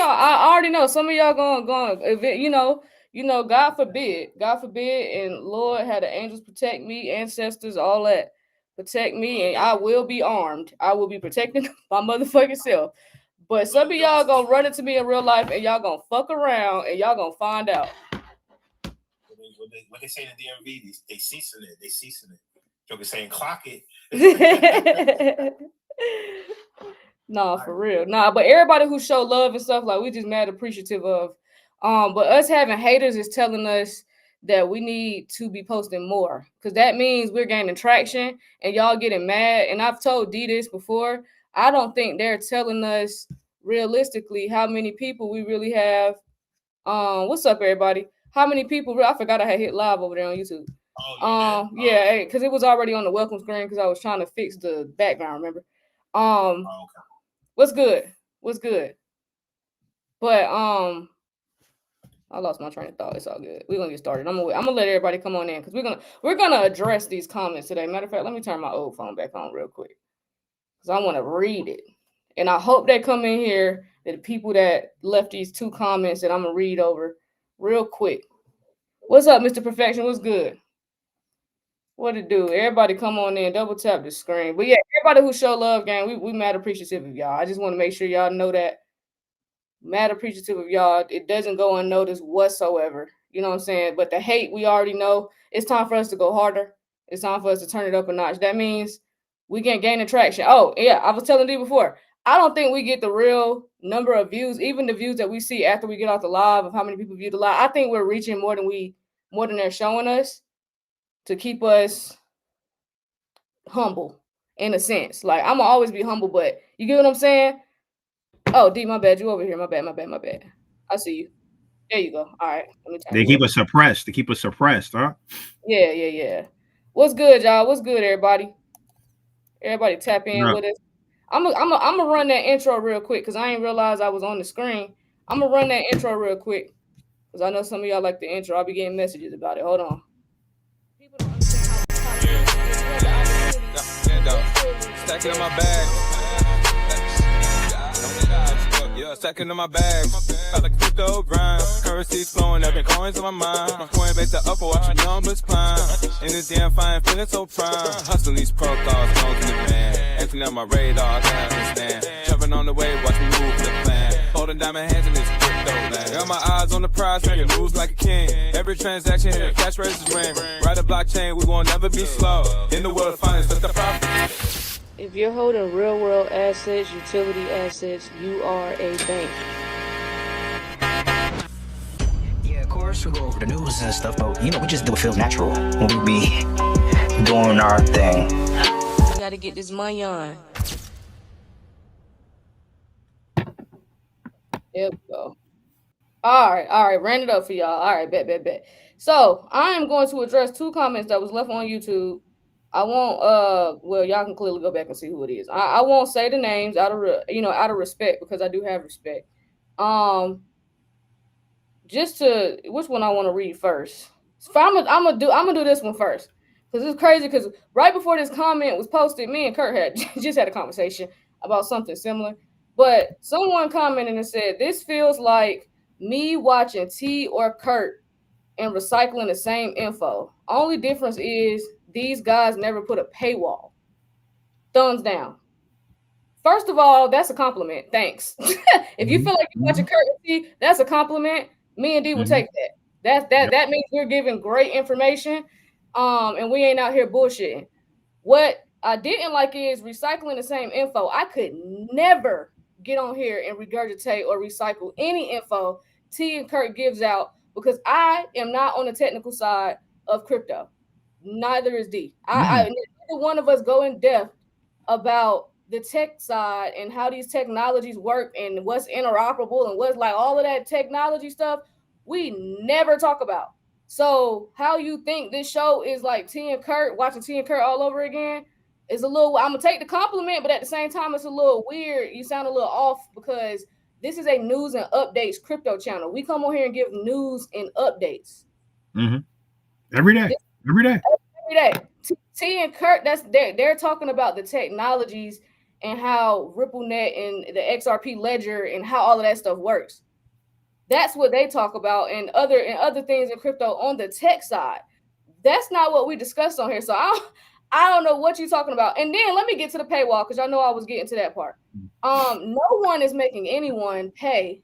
I already know some of y'all going God forbid, and Lord had the angels protect me, ancestors, all that protect me, and I will be armed. I will be protecting my motherfucking self. But some of y'all gonna run into me in real life, and y'all gonna fuck around, and y'all gonna find out. What they say in the DMV, they ceasing it. They ceasing it. Joker saying clock it. Nah, for real. Nah, but everybody who show love and stuff, like, we just mad appreciative of. But us having haters is telling us that we need to be posting more, because that means we're gaining traction and y'all getting mad. And I've told D this before. I don't think they're telling us realistically how many people we really have. What's up, everybody? How many people? I forgot I had hit live over there on YouTube. Yeah, because it was already on the welcome screen because I was trying to fix the background. Remember? Okay. What's good? What's good? But I lost my train of thought. It's all good. We're gonna get started. I'm gonna let everybody come on in because we're gonna address these comments today. Matter of fact, let me turn my old phone back on real quick because I want to read it. And I hope they come in here, the people that left these 2 comments that I'm gonna read over real quick. What's up, Mr. Perfection? What's good? What it do? Everybody come on in, double tap the screen. But yeah, everybody who show love, gang, we mad appreciative of y'all. I just want to make sure y'all know that. Mad appreciative of y'all. It doesn't go unnoticed whatsoever. You know what I'm saying? But the hate, we already know. It's time for us to go harder. It's time for us to turn it up a notch. That means we can gain traction. Oh, yeah, I was telling you before. I don't think we get the real number of views, even the views that we see after we get off the live of how many people view the live. I think we're reaching more than they're showing us, to keep us humble in a sense. Like, I'm gonna always be humble, but you get what I'm saying? Oh, D, my bad. You over here. My bad. I see you. There you go. All right. Let me They keep us suppressed. They keep us suppressed, huh? Yeah. What's good, y'all? What's good, everybody? Everybody tap in with us. I'm gonna run that intro real quick because I ain't realized I was on the screen. I'm gonna run that intro real quick because I know some of y'all like the intro. I'll be getting messages about it. Hold on. People don't understand how stacking in my bag. Yeah, stacking in my bag. I like crypto grind. Currency's flowing, every coins on my mind. My coin based the upper, watch your numbers climb. In this damn fine, feeling so prime. Hustling these protocols, phones in the van. Acting on my radar, I can't understand. Jumping on the wave, watch me move the plan. Holding diamond hands in this crypto land. Got my eyes on the prize, making moves like a king. Every transaction here, cash registers ring. Ride the blockchain, we won't never be slow. In the world of finance, let the profit. If you're holding real world assets, utility assets, you are a bank. Yeah, of course, we go over the news and stuff, but we just do what feels natural when we be doing our thing. We gotta get this money on. There we go. All right, ran it up for y'all. All right, bet. So I am going to address 2 comments that was left on YouTube. I won't well, y'all can clearly go back and see who it is. I won't say the names out of respect, because I do have respect. Just to, which one I want to read first? So I'm gonna do this one first, because it's crazy, because right before this comment was posted, me and Kurt had just had a conversation about something similar. But someone commented and said, "This feels like me watching T or Kurt and recycling the same info. Only difference is these guys never put a paywall." Thumbs down. First of all, that's a compliment. Thanks. If you feel like you're watching Kurt and T, that's a compliment. Me and D will take that. That means we're giving great information. And we ain't out here bullshitting. What I didn't like is recycling the same info. I could never get on here and regurgitate or recycle any info T and Kurt gives out, because I am not on the technical side of crypto. Neither is D. Neither one of us go in depth about the tech side and how these technologies work and what's interoperable and what's like all of that technology stuff. We never talk about. So how you think this show is like T and Kurt, watching T and Kurt all over again, is a little, I'm gonna take the compliment, but at the same time, it's a little weird. You sound a little off, because this is a news and updates crypto channel. We come on here and give news and updates. Every day. T and Kurt, they're talking about the technologies and how RippleNet and the XRP ledger and how all of that stuff works. That's what they talk about, and other things in crypto on the tech side. That's not what we discussed on here. So I don't know what you're talking about. And then let me get to the paywall, because I know I was getting to that part. No one is making anyone pay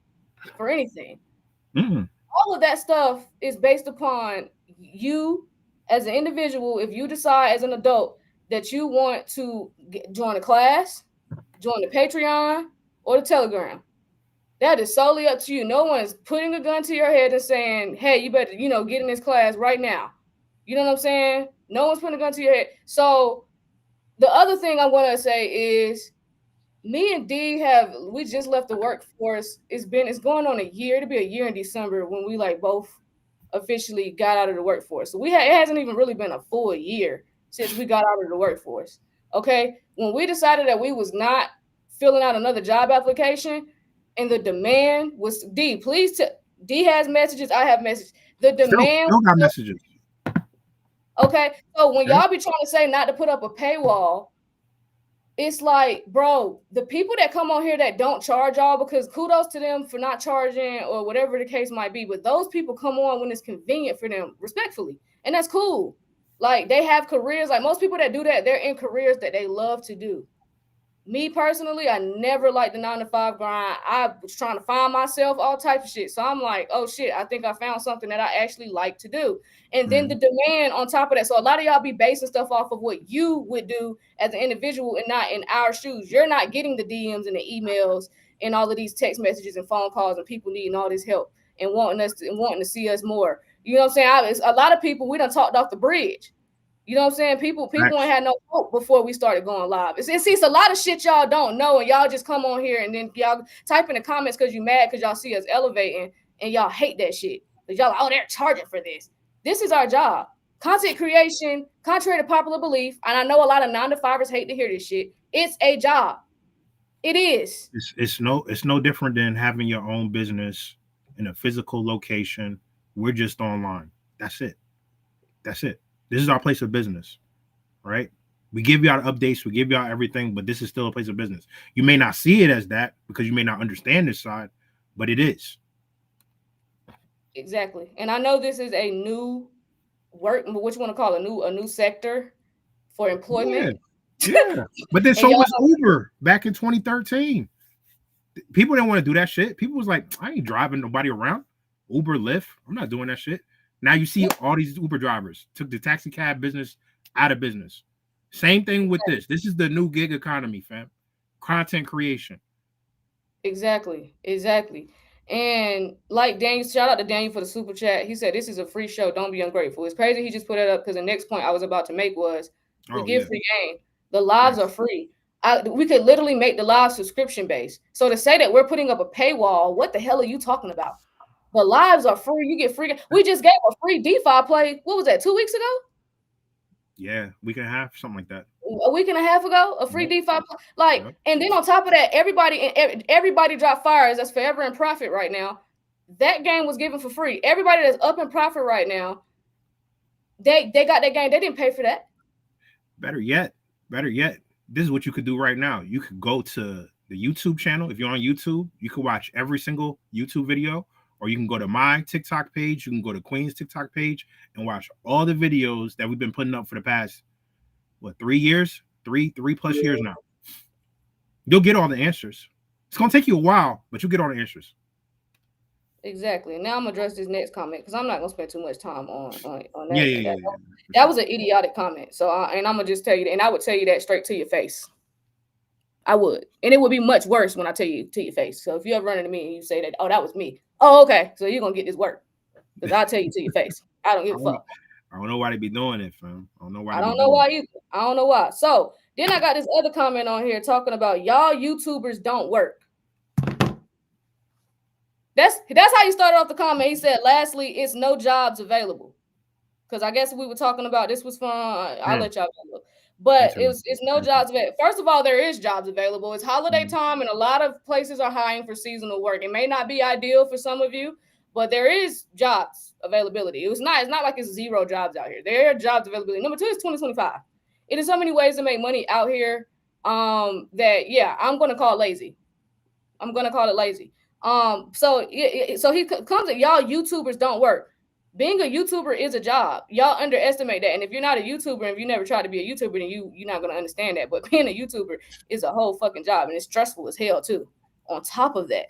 for anything. All of that stuff is based upon you as an individual. If you decide as an adult that you want to join a class, join the Patreon or the Telegram, that is solely up to you. No one is putting a gun to your head and saying, hey, you better, get in this class right now. You know what I'm saying? No one's putting a gun to your head. So the other thing I want to say is, me and D we just left the workforce. It's going on a year. It'll be a year in December when we both officially got out of the workforce. So it hasn't even really been a full year since we got out of the workforce. Okay. When we decided that we was not filling out another job application and the demand was D, please D has messages. I have messages. The demand still got messages. Okay. So when y'all be trying to say not to put up a paywall, it's like, bro, the people that come on here that don't charge y'all, because kudos to them for not charging or whatever the case might be, but those people come on when it's convenient for them, respectfully, and that's cool. Like, they have careers. Like, most people that do that, they're in careers that they love to do. Me personally, I never liked the 9-to-5 grind. I was trying to find myself, all types of shit. So I'm like, oh shit, I think I found something that I actually like to do. And then the demand on top of that. So a lot of y'all be basing stuff off of what you would do as an individual and not in our shoes. You're not getting the DMs and the emails and all of these text messages and phone calls and people needing all this help and wanting to see us more. You know what I'm saying? A lot of people, we done talked off the bridge. You know what I'm saying? People ain't had no hope before we started going live. It's a lot of shit y'all don't know, and y'all just come on here and then y'all type in the comments because you mad because y'all see us elevating and y'all hate that shit. Because y'all like, oh, they're charging for this. This is our job. Content creation, contrary to popular belief, and I know a lot of 9-to-5ers hate to hear this shit. It's a job. It is. It's no different than having your own business in a physical location. We're just online. That's it. This is our place of business, right? We give y'all updates, we give y'all everything, but this is still a place of business. You may not see it as that because you may not understand this side, but it is. Exactly. And I know this is a new what you want to call a new sector for employment. Yeah. But then so was Uber back in 2013. People didn't want to do that shit. People was like, I ain't driving nobody around. Uber, Lyft, I'm not doing that shit. Now you see all these Uber drivers took the taxi cab business out of business. Same thing with this. This is the new gig economy, fam. Content creation. Exactly. And like Daniel, shout out to Daniel for the super chat. He said, this is a free show. Don't be ungrateful. It's crazy he just put it up because the next point I was about to make was we give free game. The lives are free. We could literally make the live subscription based. So to say that we're putting up a paywall, what the hell are you talking about? The lives are free. You get free. We just gave a free DeFi play. What was that, 2 weeks ago? Yeah, week and a half, something like that. A week and a half ago, a free DeFi play. And then on top of that, everybody dropped fires. That's forever in profit right now. That game was given for free. Everybody that's up in profit right now, they got that game. They didn't pay for that. Better yet, this is what you could do right now. You could go to the YouTube channel. If you're on YouTube, you can watch every single YouTube video. Or you can go to my TikTok page. You can go to Kween's TikTok page and watch all the videos that we've been putting up for the past, 3 years? Three plus years now. You'll get all the answers. It's going to take you a while, but you'll get all the answers. Exactly. Now I'm going to address this next comment because I'm not going to spend too much time on that. Yeah. That was an idiotic comment. So, and I'm going to just tell you that. And I would tell you that straight to your face. I would. And it would be much worse when I tell you to your face. So if you ever run into me and you say that, oh, that was me. Oh, okay. So you're going to get this work. Because I'll tell you to your face. I don't give a fuck. I don't know why they be doing it, fam. I don't know why either. I don't know why. So then I got this other comment on here talking about y'all YouTubers don't work. That's how you started off the comment. He said, lastly, it's no jobs available. Because I guess we were talking about this was from, I'll let y'all know. But it's no jobs available. First of all, there is jobs available. It's holiday time, and a lot of places are hiring for seasonal work. It may not be ideal for some of you, but there is jobs availability. It's not like it's zero jobs out here. There are jobs availability. Number two is 2025. It is so many ways to make money out here. that yeah, I'm gonna call it lazy. I'm gonna call it lazy. So he comes at y'all YouTubers don't work. Being a YouTuber is a job. Y'all underestimate that. And if you're not a YouTuber, and if you never tried to be a YouTuber, then you're not gonna understand that. But being a YouTuber is a whole fucking job, and it's stressful as hell too. On top of that,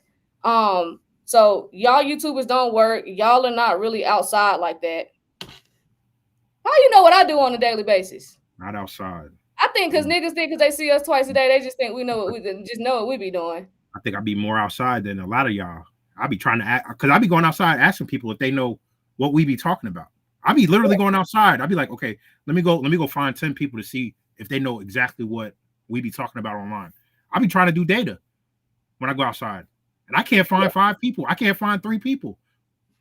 so y'all YouTubers don't work. Y'all are not really outside like that. How you know what I do on a daily basis? Not outside. I think because niggas think because they see us twice a day, they just think we know what we be doing. I think I'd be more outside than a lot of y'all. I be trying to act because I be going outside asking people if they know what we be talking about. I be literally going outside. I'd be like, okay, let me go find 10 people to see if they know exactly what we be talking about online. I be trying to do data when I go outside, and I can't find 5 people. I can't find 3 people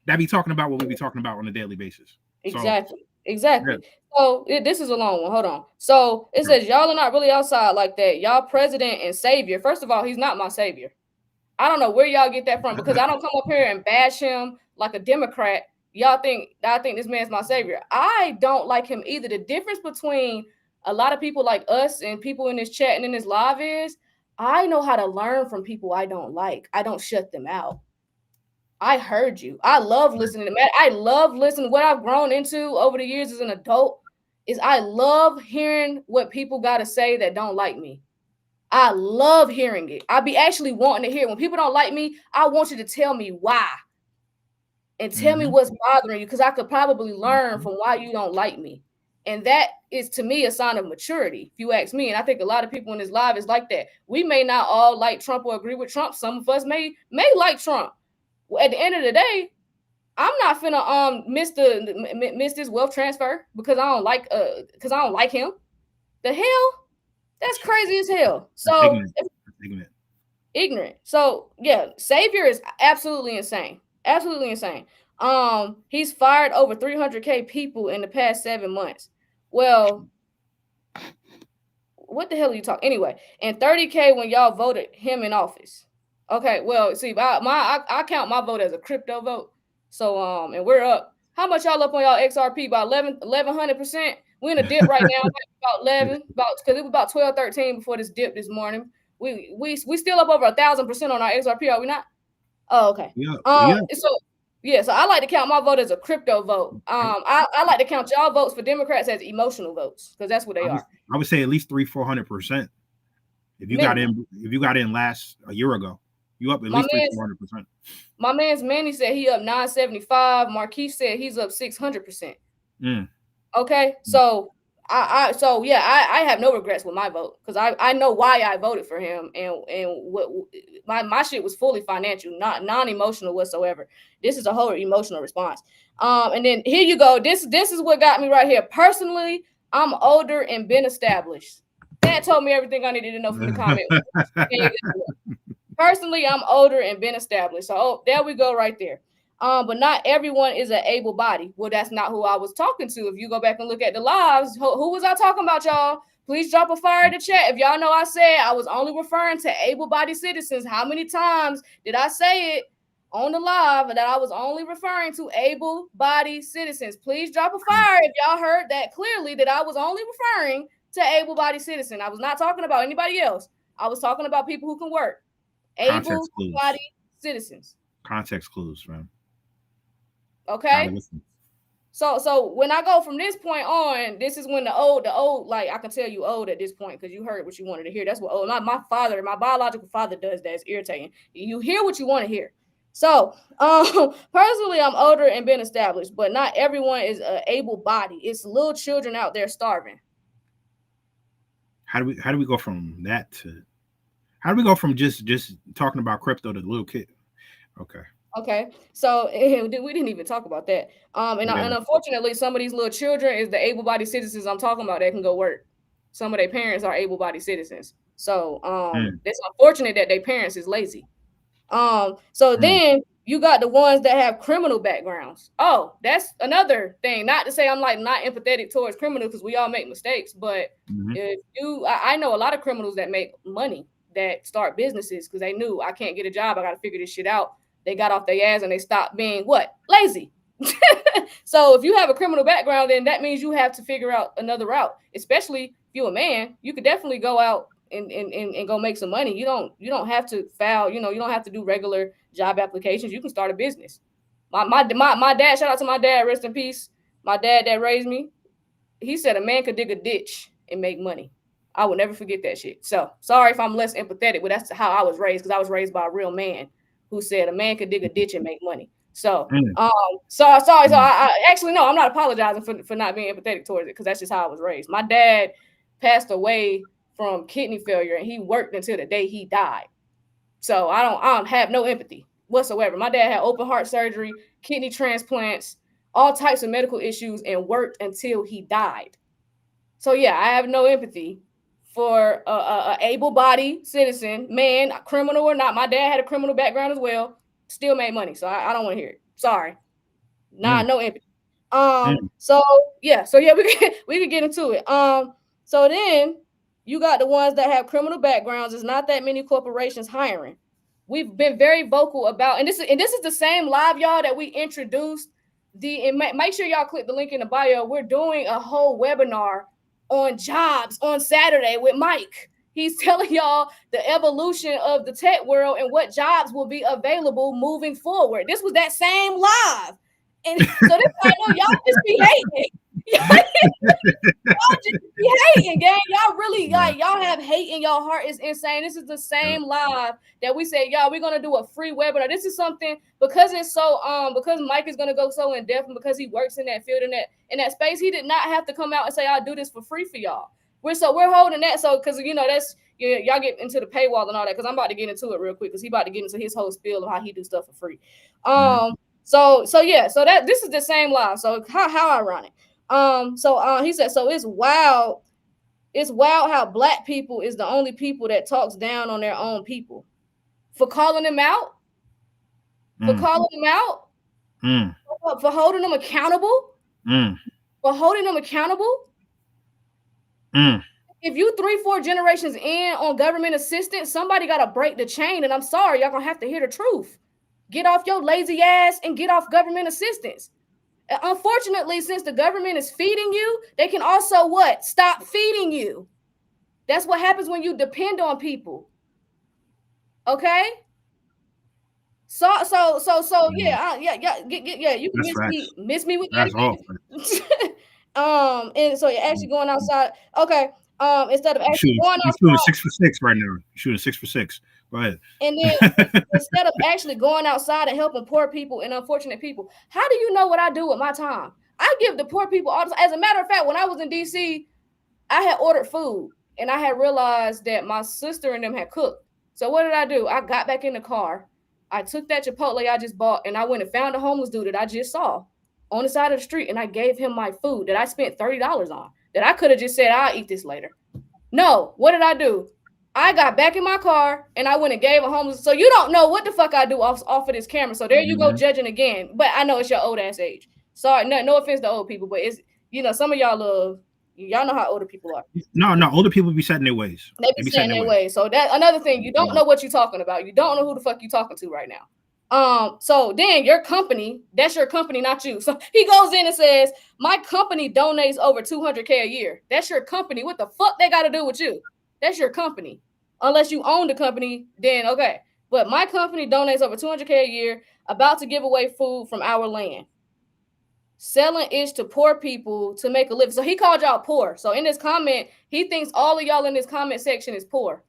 that be talking about what we be talking about on a daily basis. Exactly. Yeah. So this is a long one. Hold on. So it says y'all are not really outside like that. Y'all president and savior. First of all, he's not my savior. I don't know where y'all get that from because I don't come up here and bash him like a Democrat. I think this man's my savior. I don't like him either. The difference between a lot of people like us and people in this chat and in this live is I know how to learn from people I don't like. I don't shut them out. I heard you. I love listening to Matt. I love listening. What I've grown into over the years as an adult is I love hearing what people got to say that don't like me. I love hearing it. I be actually wanting to hear. When people don't like me, I want you to tell me why. And tell me what's bothering you, because I could probably learn from why you don't like me. And that is, to me, a sign of maturity, if you ask me. And I think a lot of people in this live is like that. We may not all like Trump or agree with Trump. Some of us may like Trump. Well, at the end of the day, I'm not finna miss this wealth transfer because I don't like him. The hell? That's crazy as hell. So ignorant. So yeah, Savior is absolutely insane. Absolutely insane. He's fired over 300K people in the past 7 months. Well, what the hell are you talking? Anyway, and 30K when y'all voted him in office. Okay, well, see, I count my vote as a crypto vote. So and we're up. How much y'all up on y'all XRP? About 1100%. We're in a dip right now, about 11, because it was about 12, 13 before this dip this morning. We still up over 1,000% on our XRP, are we not? Oh, okay. So I like to count my vote as a crypto vote. I like to count y'all votes for Democrats as emotional votes because that's what they are. I would say at least 300-400%. If you got in last a year ago, you up at least 300-400%. My man's Manny said he up 975. Marquise said he's up 600%. Okay, so I have no regrets with my vote because I know why I voted for him and what my shit was fully financial, not non-emotional whatsoever. This is a whole emotional response. And then here you go. This is what got me right here. Personally, I'm older and been established. That told me everything I needed to know from the comment. Personally, I'm older and been established. So there we go right there. But not everyone is an able body. Well, that's not who I was talking to. If you go back and look at the lives, who was I talking about, y'all? Please drop a fire in the chat. If y'all know I said I was only referring to able-bodied citizens. How many times did I say it on the live that I was only referring to able-bodied citizens? Please drop a fire if y'all heard that clearly, that I was only referring to able-bodied citizen. I was not talking about anybody else. I was talking about people who can work. Able-bodied citizens. Context clues, man. Okay. So when I go from this point on, this is when the old, like I can tell you old at this point because you heard what you wanted to hear. That's what my biological father does. That's irritating. You hear what you want to hear. So personally, I'm older and been established, but not everyone is able bodied. It's little children out there starving. How do we go from that to? How do we go from just talking about crypto to the little kid? Okay, so we didn't even talk about that. And unfortunately, some of these little children is the able-bodied citizens I'm talking about that can go work. Some of their parents are able-bodied citizens. So it's unfortunate that their parents is lazy. Then you got the ones that have criminal backgrounds. Oh, that's another thing. Not to say I'm like not empathetic towards criminals because we all make mistakes, but I know a lot of criminals that make money that start businesses because they knew I can't get a job. I got to figure this shit out. They got off their ass and they stopped being what? Lazy. So if you have a criminal background, then that means you have to figure out another route. Especially if you're a man, you could definitely go out and go make some money. You don't have to file, you don't have to do regular job applications. You can start a business. My dad, shout out to my dad, rest in peace. My dad that raised me, he said a man could dig a ditch and make money. I will never forget that shit. So sorry if I'm less empathetic, but that's how I was raised, because I was raised by a real man who said a man could dig a ditch and make money. So sorry. So I actually, no, I'm not apologizing for not being empathetic towards it, because that's just how I was raised. My dad passed away from kidney failure, and he worked until the day he died. So I don't have no empathy whatsoever. My dad had open heart surgery, kidney transplants, all types of medical issues, and worked until he died. So yeah, I have no empathy for a able-bodied citizen, man, criminal or not. My dad had a criminal background as well, still made money. So I don't want to hear it. Sorry. No empathy. So yeah, we can get into it. So then you got the ones that have criminal backgrounds. There's not that many corporations hiring. We've been very vocal about, and this is the same live, y'all, that we introduced. And make sure y'all click the link in the bio. We're doing a whole webinar on jobs on Saturday with Mike. He's telling y'all the evolution of the tech world and what jobs will be available moving forward. This was that same live. And so this I know y'all just be hating. Y'all just be hating, gang. Y'all really y'all have hate in your heart. Is insane. This is the same live that we said, y'all, we're gonna do a free webinar. This is something, because it's so because Mike is gonna go so in depth, and because he works in that field, in that space, he did not have to come out and say, I'll do this for free for y'all. We're holding that, so because that's y'all get into the paywall and all that, because I'm about to get into it real quick, because he about to get into his whole spiel of how he do stuff for free. So that this is the same live. So how ironic. He said, so it's wild how Black people is the only people that talks down on their own people for calling them out, for holding them accountable, If you 3-4 generations in on government assistance, somebody got to break the chain. And I'm sorry, y'all gonna have to hear the truth. Get off your lazy ass and get off government assistance. Unfortunately, since the government is feeding you, they can also what? Stop feeding you. That's what happens when you depend on people. Okay? So yeah. You can miss me with that. And so you're actually going outside. Okay. Instead of actually going outside, shooting 6 for 6 right now. Shooting 6 for 6. Go ahead. And then instead of actually going outside and helping poor people and unfortunate people, how do you know what I do with my time? I give the poor people all the time. As a matter of fact, when I was in DC, I had ordered food and I had realized that my sister and them had cooked. So what did I do? I got back in the car. I took that Chipotle I just bought and I went and found a homeless dude that I just saw on the side of the street, and I gave him my food that I spent $30 on, that I could have just said, I'll eat this later. No, what did I do? I got back in my car and I went and gave a homeless. So you don't know what the fuck I do off of this camera. So there you go, judging again. But I know it's your old ass age. Sorry, no offense to old people, but it's, some of y'all know how older people are. No, older people be set in their ways. They be set in their ways. So that another thing, you don't know what you're talking about. You don't know who the fuck you talking to right now. So then your company, that's your company, not you. So he goes in and says, my company donates over $200K a year. That's your company. What the fuck they got to do with you? That's your company. Unless you own the company, then okay. But my company donates over $200K a year, about to give away food from our land. Selling ish to poor people to make a living. So he called y'all poor. So in this comment, he thinks all of y'all in this comment section is poor.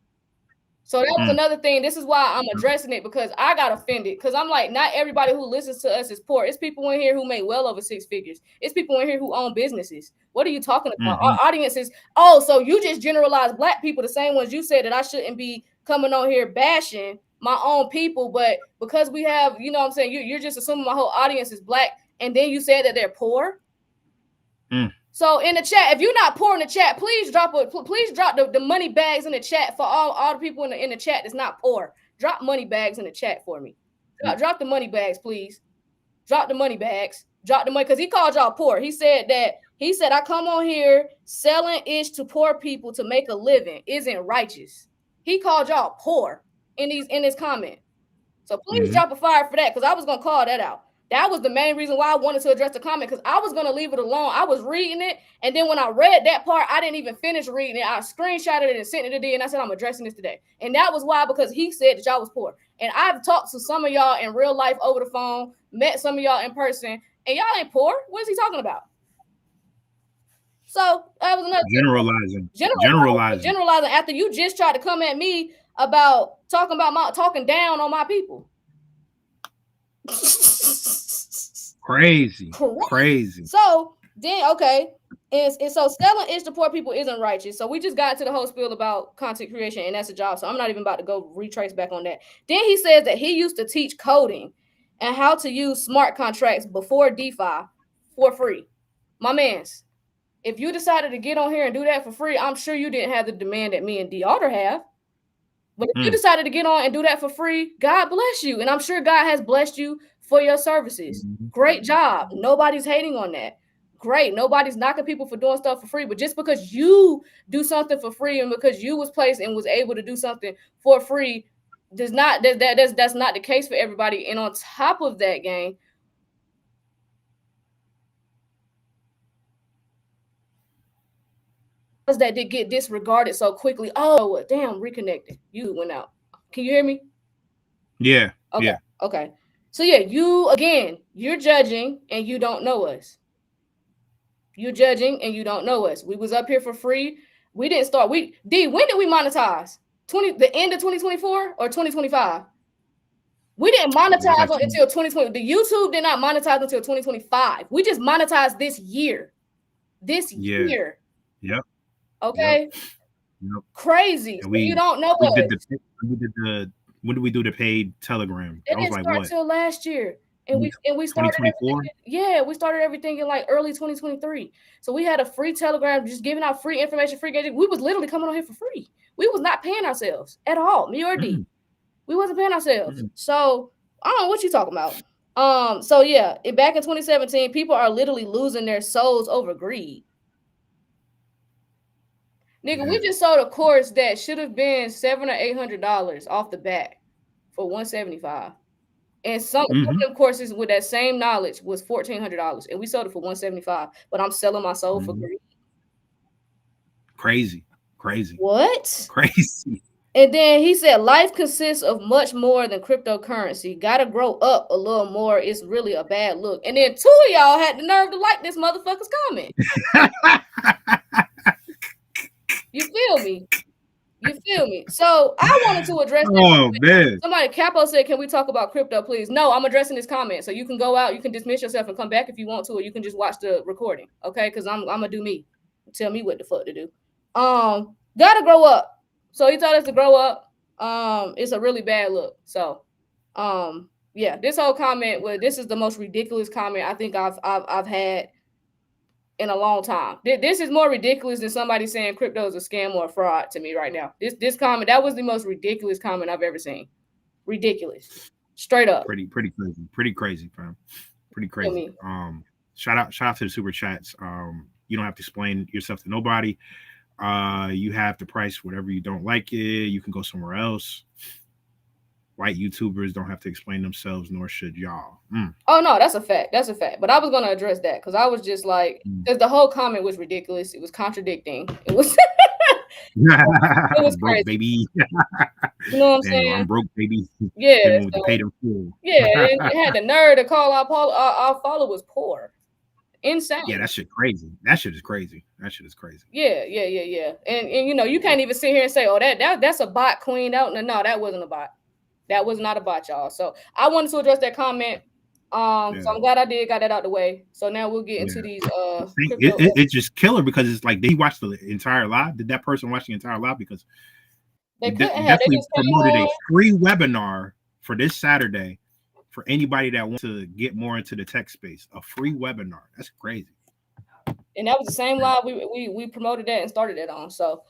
So that was another thing. This is why I'm addressing it, because I got offended. Because I'm like, not everybody who listens to us is poor. It's people in here who make well over 6 figures. It's people in here who own businesses. What are you talking about? Our audience is, so you just generalize Black people, the same ones you said that I shouldn't be coming on here bashing my own people. But because we have, you know what I'm saying, you're just assuming my whole audience is Black. And then you said that they're poor. So in the chat, if you're not poor in the chat, please drop the money bags in the chat for all the people in the chat that's not poor. Drop money bags in the chat for me. Drop the money bags, please. Drop the money bags. Drop the money, because he called y'all poor. He said I come on here selling ish to poor people to make a living isn't righteous. He called y'all poor in his comment. So please drop a fire for that, because I was gonna call that out. That was the main reason why I wanted to address the comment, because I was going to leave it alone. I was reading it, and then when I read that part, I didn't even finish reading it. I screenshotted it and sent it to D, and I said, I'm addressing this today. And that was why, because he said that y'all was poor. And I've talked to some of y'all in real life over the phone, met some of y'all in person, and y'all ain't poor. What is he talking about? So that was another generalizing after you just tried to come at me about talking down on my people. Crazy. So then, okay, and so selling it to poor people isn't righteous. So we just got to the whole spiel about content creation, and that's a job. So I'm not even about to go retrace back on that. Then he says that he used to teach coding and how to use smart contracts before DeFi for free. My man's. If you decided to get on here and do that for free, I'm sure you didn't have the demand that me and D Alder have. But if you decided to get on and do that for free, God bless you. And I'm sure God has blessed you for your services. Great job. Nobody's hating on that. Great. Nobody's knocking people for doing stuff for free. But just because you do something for free and because you was placed and was able to do something for free, that's not the case for everybody. And on top of that, gang, that did get disregarded so quickly. Oh, damn, reconnected. You went out. Can you hear me? Yeah. Okay. Yeah. Okay. So yeah, you're judging and you don't know us. You're judging and you don't know us. We was up here for free. We didn't start. When did we monetize? The end of 2024 or 2025? We didn't monetize until 2020. The YouTube did not monetize until 2025. We just monetized this year. Year. Yep. Okay. Yep. Crazy. So you don't know us. When did we do the paid Telegram? It didn't start till last year. And we started 2024. We started everything in like early 2023. So we had a free Telegram, just giving out free information, free gadget. We was literally coming on here for free. We was not paying ourselves at all. Me or D. We wasn't paying ourselves. So I don't know what you talking about. So yeah, back in 2017, people are literally losing their souls over greed. Nigga, we just sold a course that should have been $700 or $800 off the bat for $175. And some of them courses with that same knowledge was $1,400, and we sold it for $175. But I'm selling my soul for greed. Crazy. What? Crazy. And then he said, life consists of much more than cryptocurrency. Gotta grow up a little more. It's really a bad look. And then 2 of y'all had the nerve to like this motherfucker's comment. You feel me? So I wanted to address that. Man. Somebody, Capo said, can we talk about crypto, please? No, I'm addressing this comment. So you can go out, you can dismiss yourself and come back if you want to, or you can just watch the recording. Okay? Because I'm gonna do me. Tell me what the fuck to do. Gotta grow up. So he told us to grow up. It's a really bad look. So yeah, this whole comment, this is the most ridiculous comment I think I've had in a long time. This is more ridiculous than somebody saying crypto is a scam or a fraud to me right now. This comment, that was the most ridiculous comment I've ever seen. Ridiculous. Straight up. Pretty crazy, fam. Pretty crazy. Shout out to the super chats. You don't have to explain yourself to nobody. You have to price whatever you don't like it. You can go somewhere else. White YouTubers don't have to explain themselves, nor should y'all. Oh no, that's a fact. But I was gonna address that because I was just like, because the whole comment was ridiculous. It was contradicting. It was it was broke, crazy. baby. You know what I'm saying? I'm broke, baby. Yeah. So, pay them full. Yeah, it had the nerve to call our followers poor. Insane. Yeah, that shit crazy. That shit is crazy. Yeah. And you know, you can't even sit here and say, oh, that's a bot, Queen. No, that wasn't a bot. That was not a bot, y'all. So I wanted to address that comment. So I'm glad I got that out the way. So now we'll get into these it's just killer because it's like, did he watch the entire live? Did that person watch the entire live? Because they definitely promoted a free webinar for this Saturday for anybody that wants to get more into the tech space. A free webinar. That's crazy. And that was the same live we promoted that and started it on. So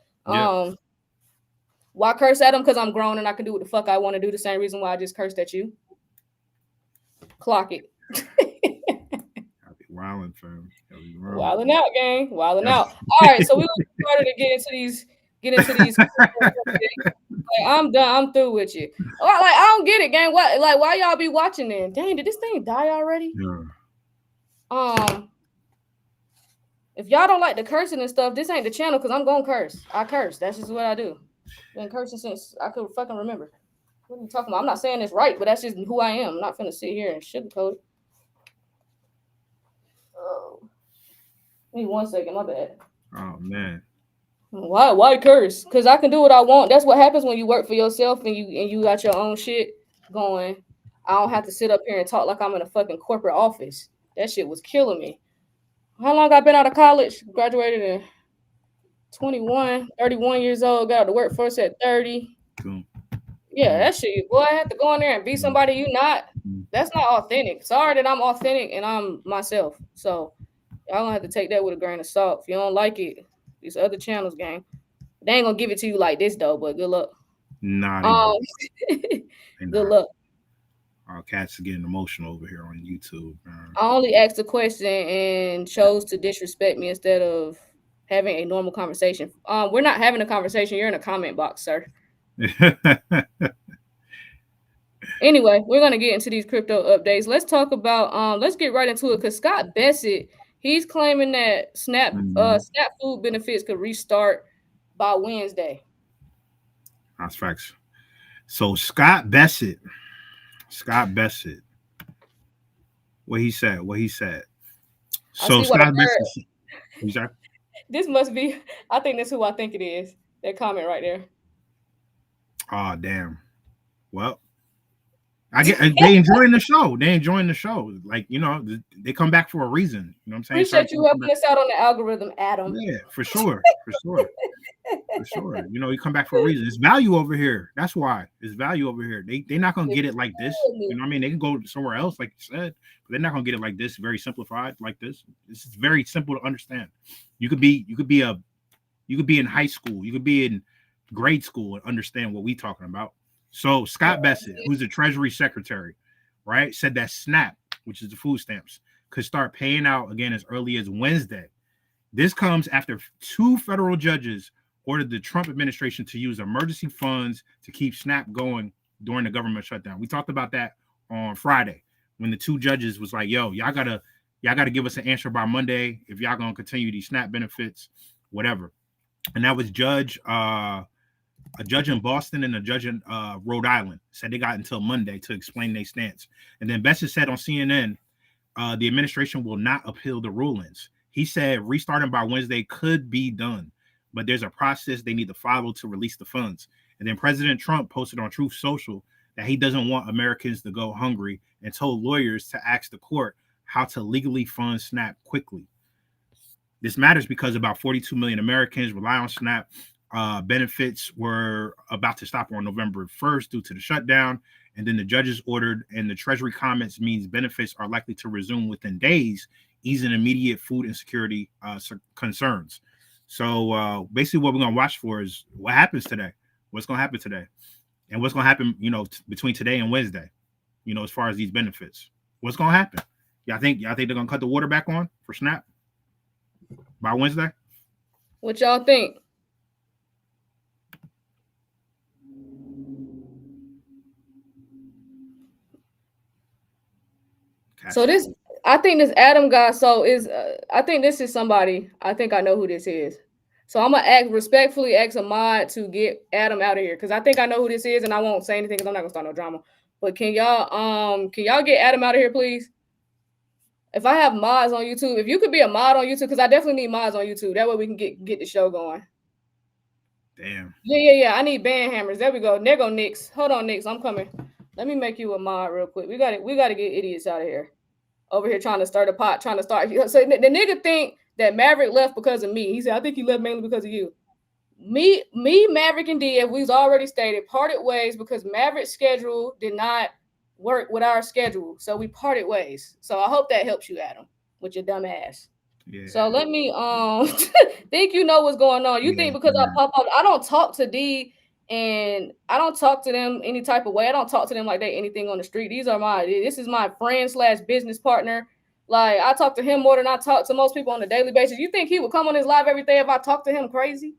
why curse at them? Because I'm grown and I can do what the fuck I want to do. The same reason why I just cursed at you. Clock it. I'll be wilding, fam. Wilding out, gang. Wilding out. All right, so we started to get into these get into these. Like, I'm done. I'm through with you. Like, I don't get it, gang. What? Like, why y'all be watching then? Dang, did this thing die already? Yeah. If y'all don't like the cursing and stuff, this ain't the channel because I'm gonna curse. I curse. That's just what I do. Been cursing since I could fucking remember. What are you talking about? I'm not saying it's right, but that's just who I am. I'm not finna sit here and sugarcoat it. Oh, give me 1 second. My bad. Oh man. Why curse? Because I can do what I want. That's what happens when you work for yourself and you got your own shit going. I don't have to sit up here and talk like I'm in a fucking corporate office. That shit was killing me. How long I been out of college? Graduated in 21, 31 years old. Got out the workforce at 30. Cool. Yeah, that shit. Boy, I have to go in there and be somebody you not. That's not authentic. Sorry that I'm authentic and I'm myself. So y'all gonna have to take that with a grain of salt. If you don't like it, these other channels, gang. They ain't gonna give it to you like this though, but good luck. Nah, Good luck. Our cats are getting emotional over here on YouTube. I only asked a question and chose to disrespect me instead of having a normal conversation. We're not having a conversation. You're in a comment box, sir. Anyway, we're gonna get into these crypto updates. Let's talk about let's get right into it because Scott Bessett, he's claiming that Snap food benefits could restart by Wednesday. That's facts. So Scott Bessett. What he said. So Scott Bessett. This must be, I think that's who I think it is. That comment right there. Oh damn. Well, I get they enjoying the show. Like, you know, they come back for a reason. You know what I'm saying? Appreciate you helping us out on the algorithm, Adam. Yeah, for sure. You know, you come back for a reason. It's value over here. That's why it's value over here. They're not gonna get it like this. You know what I mean? They can go somewhere else, like you said, but they're not gonna get it like this, very simplified like this. This is very simple to understand. You could be in high school, you could be in grade school and understand what we talking about. So Scott Bessett, who's the Treasury Secretary, right, said that SNAP, which is the food stamps, could start paying out again as early as Wednesday. This comes after 2 federal judges ordered the Trump administration to use emergency funds to keep SNAP going during the government shutdown. We talked about that on Friday when the 2 judges was like, yo, y'all gotta give us an answer by Monday if y'all gonna continue these SNAP benefits, whatever. And that was a judge in Boston and a judge in Rhode Island said they got until Monday to explain their stance. And then Bessett said on CNN, the administration will not appeal the rulings. He said restarting by Wednesday could be done, but there's a process they need to follow to release the funds. And then President Trump posted on Truth Social that he doesn't want Americans to go hungry and told lawyers to ask the court how to legally fund SNAP quickly. This matters because about 42 million Americans rely on SNAP. Benefits were about to stop on November 1st due to the shutdown. And then the judges ordered and the Treasury comments means benefits are likely to resume within days, easing immediate food insecurity concerns. So basically what we're going to watch for is what happens today, what's going to happen today, and what's going to happen, you know, between today and Wednesday, you know, as far as these benefits, what's going to happen. Y'all think they're going to cut the water back on for SNAP by Wednesday? What y'all think? So this, I think this Adam guy, I think this is somebody, I think I know who this is. So I'm gonna respectfully ask a mod to get Adam out of here because I think I know who this is and I won't say anything because I'm not gonna start no drama. But can y'all get Adam out of here, please? If I have mods on YouTube, if you could be a mod on YouTube, because I definitely need mods on YouTube. That way we can get the show going. Damn. Yeah. I need band hammers. There we go. There go Nix. Hold on, Nix. I'm coming. Let me make you a mod real quick. We got to get idiots out of here. Over here trying to start a pot, So the nigga think that Maverick left because of me. He said, I think he left mainly because of you. Me, Maverick, and DF, we've already stated, parted ways because Maverick's schedule did not work with our schedule. So we parted ways. So I hope that helps you, Adam, with your dumb ass. Yeah. So let me think you know what's going on. You think because I pop up, I don't talk to D and I don't talk to them any type of way. I don't talk to them like they anything on the street. This is my friend/business partner. Like I talk to him more than I talk to most people on a daily basis. You think he would come on his live every day if I talk to him crazy?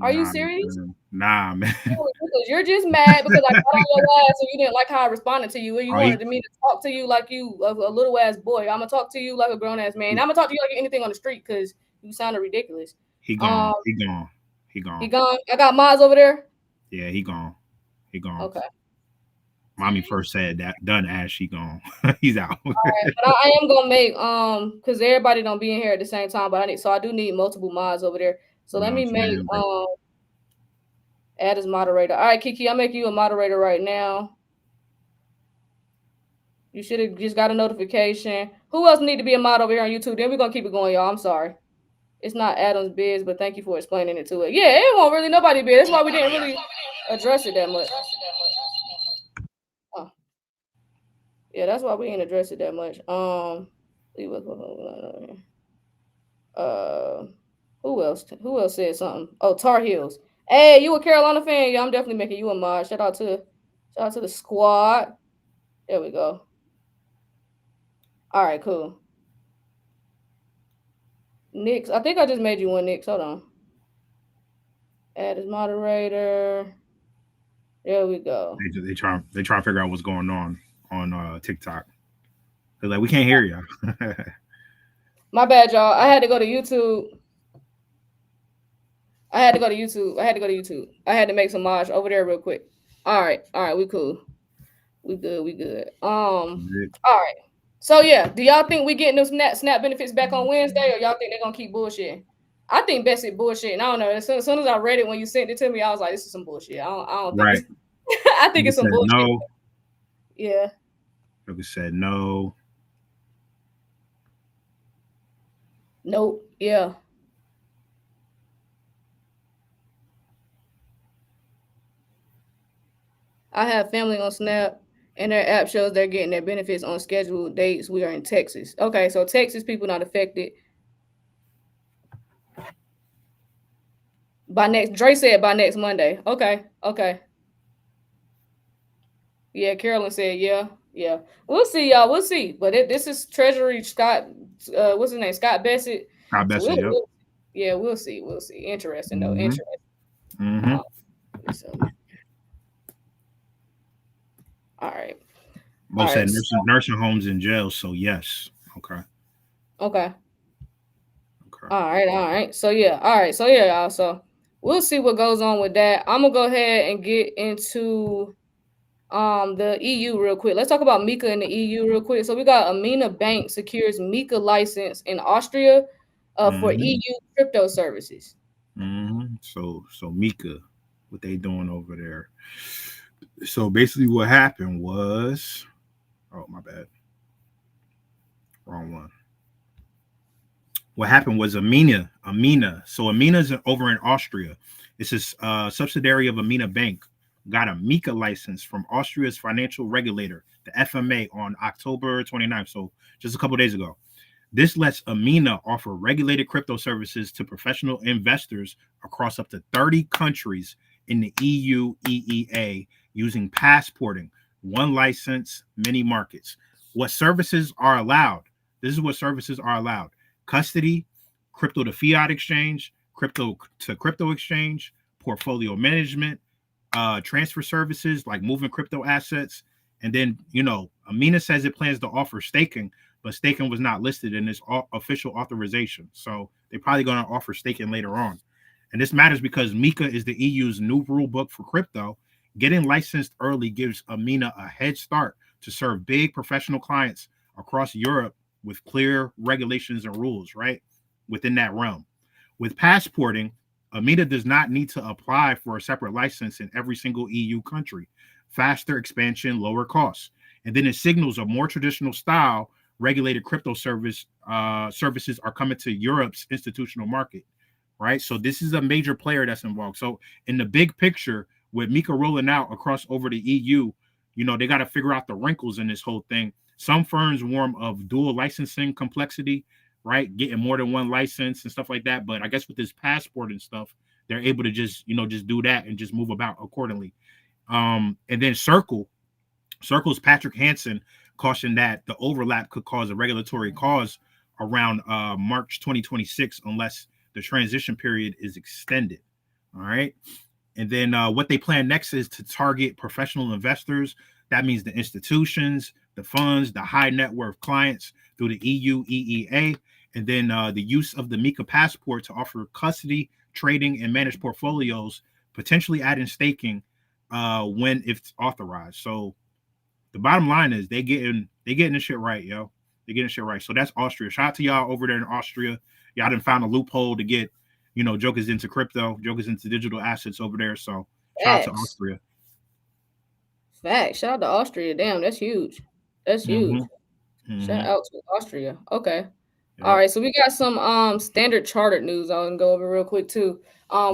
Are you serious? Nah, man. Because you're just mad because I got on your ass and you didn't like how I responded to you, or you wanted me to talk to you like you a little ass boy. I'm gonna talk to you like a grown ass man. I'm gonna talk to you like anything on the street because you sounded ridiculous. He gone. He gone. I got Miles over there. Yeah, he gone. Okay. Mommy first said that. Done as she gone. He's out. All right, but I am gonna make because everybody don't be in here at the same time, but I do need multiple mods over there. So let me make add as moderator. All right, Kiki, I'll make you a moderator right now. You should have just got a notification. Who else need to be a mod over here on YouTube? Then we're gonna keep it going, y'all. I'm sorry. It's not Adam's biz, but thank you for explaining it to it. Yeah, it won't really nobody biz. That's why we didn't really address it that much. Oh. Yeah, that's why we didn't address it that much. Who else said something? Oh, Tar Heels. Hey, you a Carolina fan? Yeah, I'm definitely making you a mod. Shout out to the squad. There we go. All right, cool. Nix, I think I just made you one, Nix. Hold on. Add as moderator. There we go. They try to figure out what's going on TikTok. They're like, we can't hear you. My bad, y'all. I had to go to YouTube. I had to make some mods over there real quick. All right, we cool. We good. All right. So yeah, do y'all think we getting those snap benefits back on Wednesday, or y'all think they're gonna keep bullshitting? I think Bessie bullshit. And I don't know. As soon as I read it when you sent it to me, I was like, this is some bullshit. I don't think right. I think it's some bullshit. No. Yeah. Like said no. Nope. Yeah. I have family on Snap, and their app shows they're getting their benefits on scheduled dates. We are in Texas. Okay, so Texas people not affected. Dre said by next Monday. Okay. Yeah, Carolyn said, yeah. We'll see, y'all. We'll see. But this is Treasury Scott, what's his name? Scott Bassett. Scott Bassett, yep. We'll see. Interesting, though. Interesting. All right. Most said nursing homes and jails, so yes. Okay. All right. So yeah, y'all. So we'll see what goes on with that. I'm gonna go ahead and get into the EU real quick. Let's talk about Mika in the EU real quick. So we got Amina Bank secures Mika license in Austria for EU crypto services. So Mika, what they doing over there? So basically what happened was, oh my bad, wrong one. What happened was Amina. So Amina's over in Austria. It's a subsidiary of Amina Bank. Got a Mika license from Austria's financial regulator, the FMA, on October 29th. So just a couple days ago. This lets Amina offer regulated crypto services to professional investors across up to 30 countries in the EU EEA using passporting, one license, many markets. What services are allowed? This is what services are allowed. Custody, crypto to fiat exchange, crypto to crypto exchange, portfolio management, transfer services like moving crypto assets. And then, Amina says it plans to offer staking, but staking was not listed in this official authorization. So they're probably going to offer staking later on. And this matters because Mika is the EU's new rule book for crypto. Getting licensed early gives Amina a head start to serve big professional clients across Europe with clear regulations and rules, right? Within that realm. With passporting, Amina does not need to apply for a separate license in every single EU country. Faster expansion, lower costs. And then it signals a more traditional style regulated crypto services are coming to Europe's institutional market, right? So this is a major player that's involved. So in the big picture, with Mika rolling out across over the EU, they got to figure out the wrinkles in this whole thing. Some firms warn of dual licensing complexity, right? Getting more than one license and stuff like that. But I guess with this passport and stuff, they're able to just do that and just move about accordingly. And then Circle's Patrick Hansen cautioned that the overlap could cause a regulatory cause around March 2026 unless the transition period is extended, All right. And then what they plan next is to target professional investors. That means the institutions, the funds, the high net worth clients through the EU EEA, and then the use of the Mika passport to offer custody, trading, and manage portfolios, potentially adding staking when it's authorized. So the bottom line is they getting this shit right, yo. They getting shit right. So that's Austria. Shout out to y'all over there in Austria. Y'all done found a loophole to get, jokers into crypto, jokers into digital assets over there. So shout out to Austria. Facts. Shout out to Austria. Damn, that's huge. That's huge. Shout out to Austria. Okay. Yep. All right. So we got some Standard Chartered news I can go over real quick too.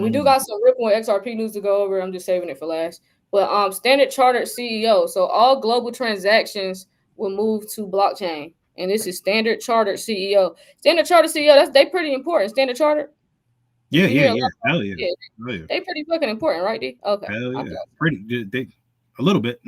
We do got some Ripple and XRP news to go over. I'm just saving it for last. But Standard Chartered CEO. So all global transactions will move to blockchain. And this is Standard Chartered CEO. Standard Chartered CEO, they pretty important. Standard Chartered. Yeah. Hell yeah. They pretty fucking important, right, D? Okay. Hell yeah. Pretty a little bit.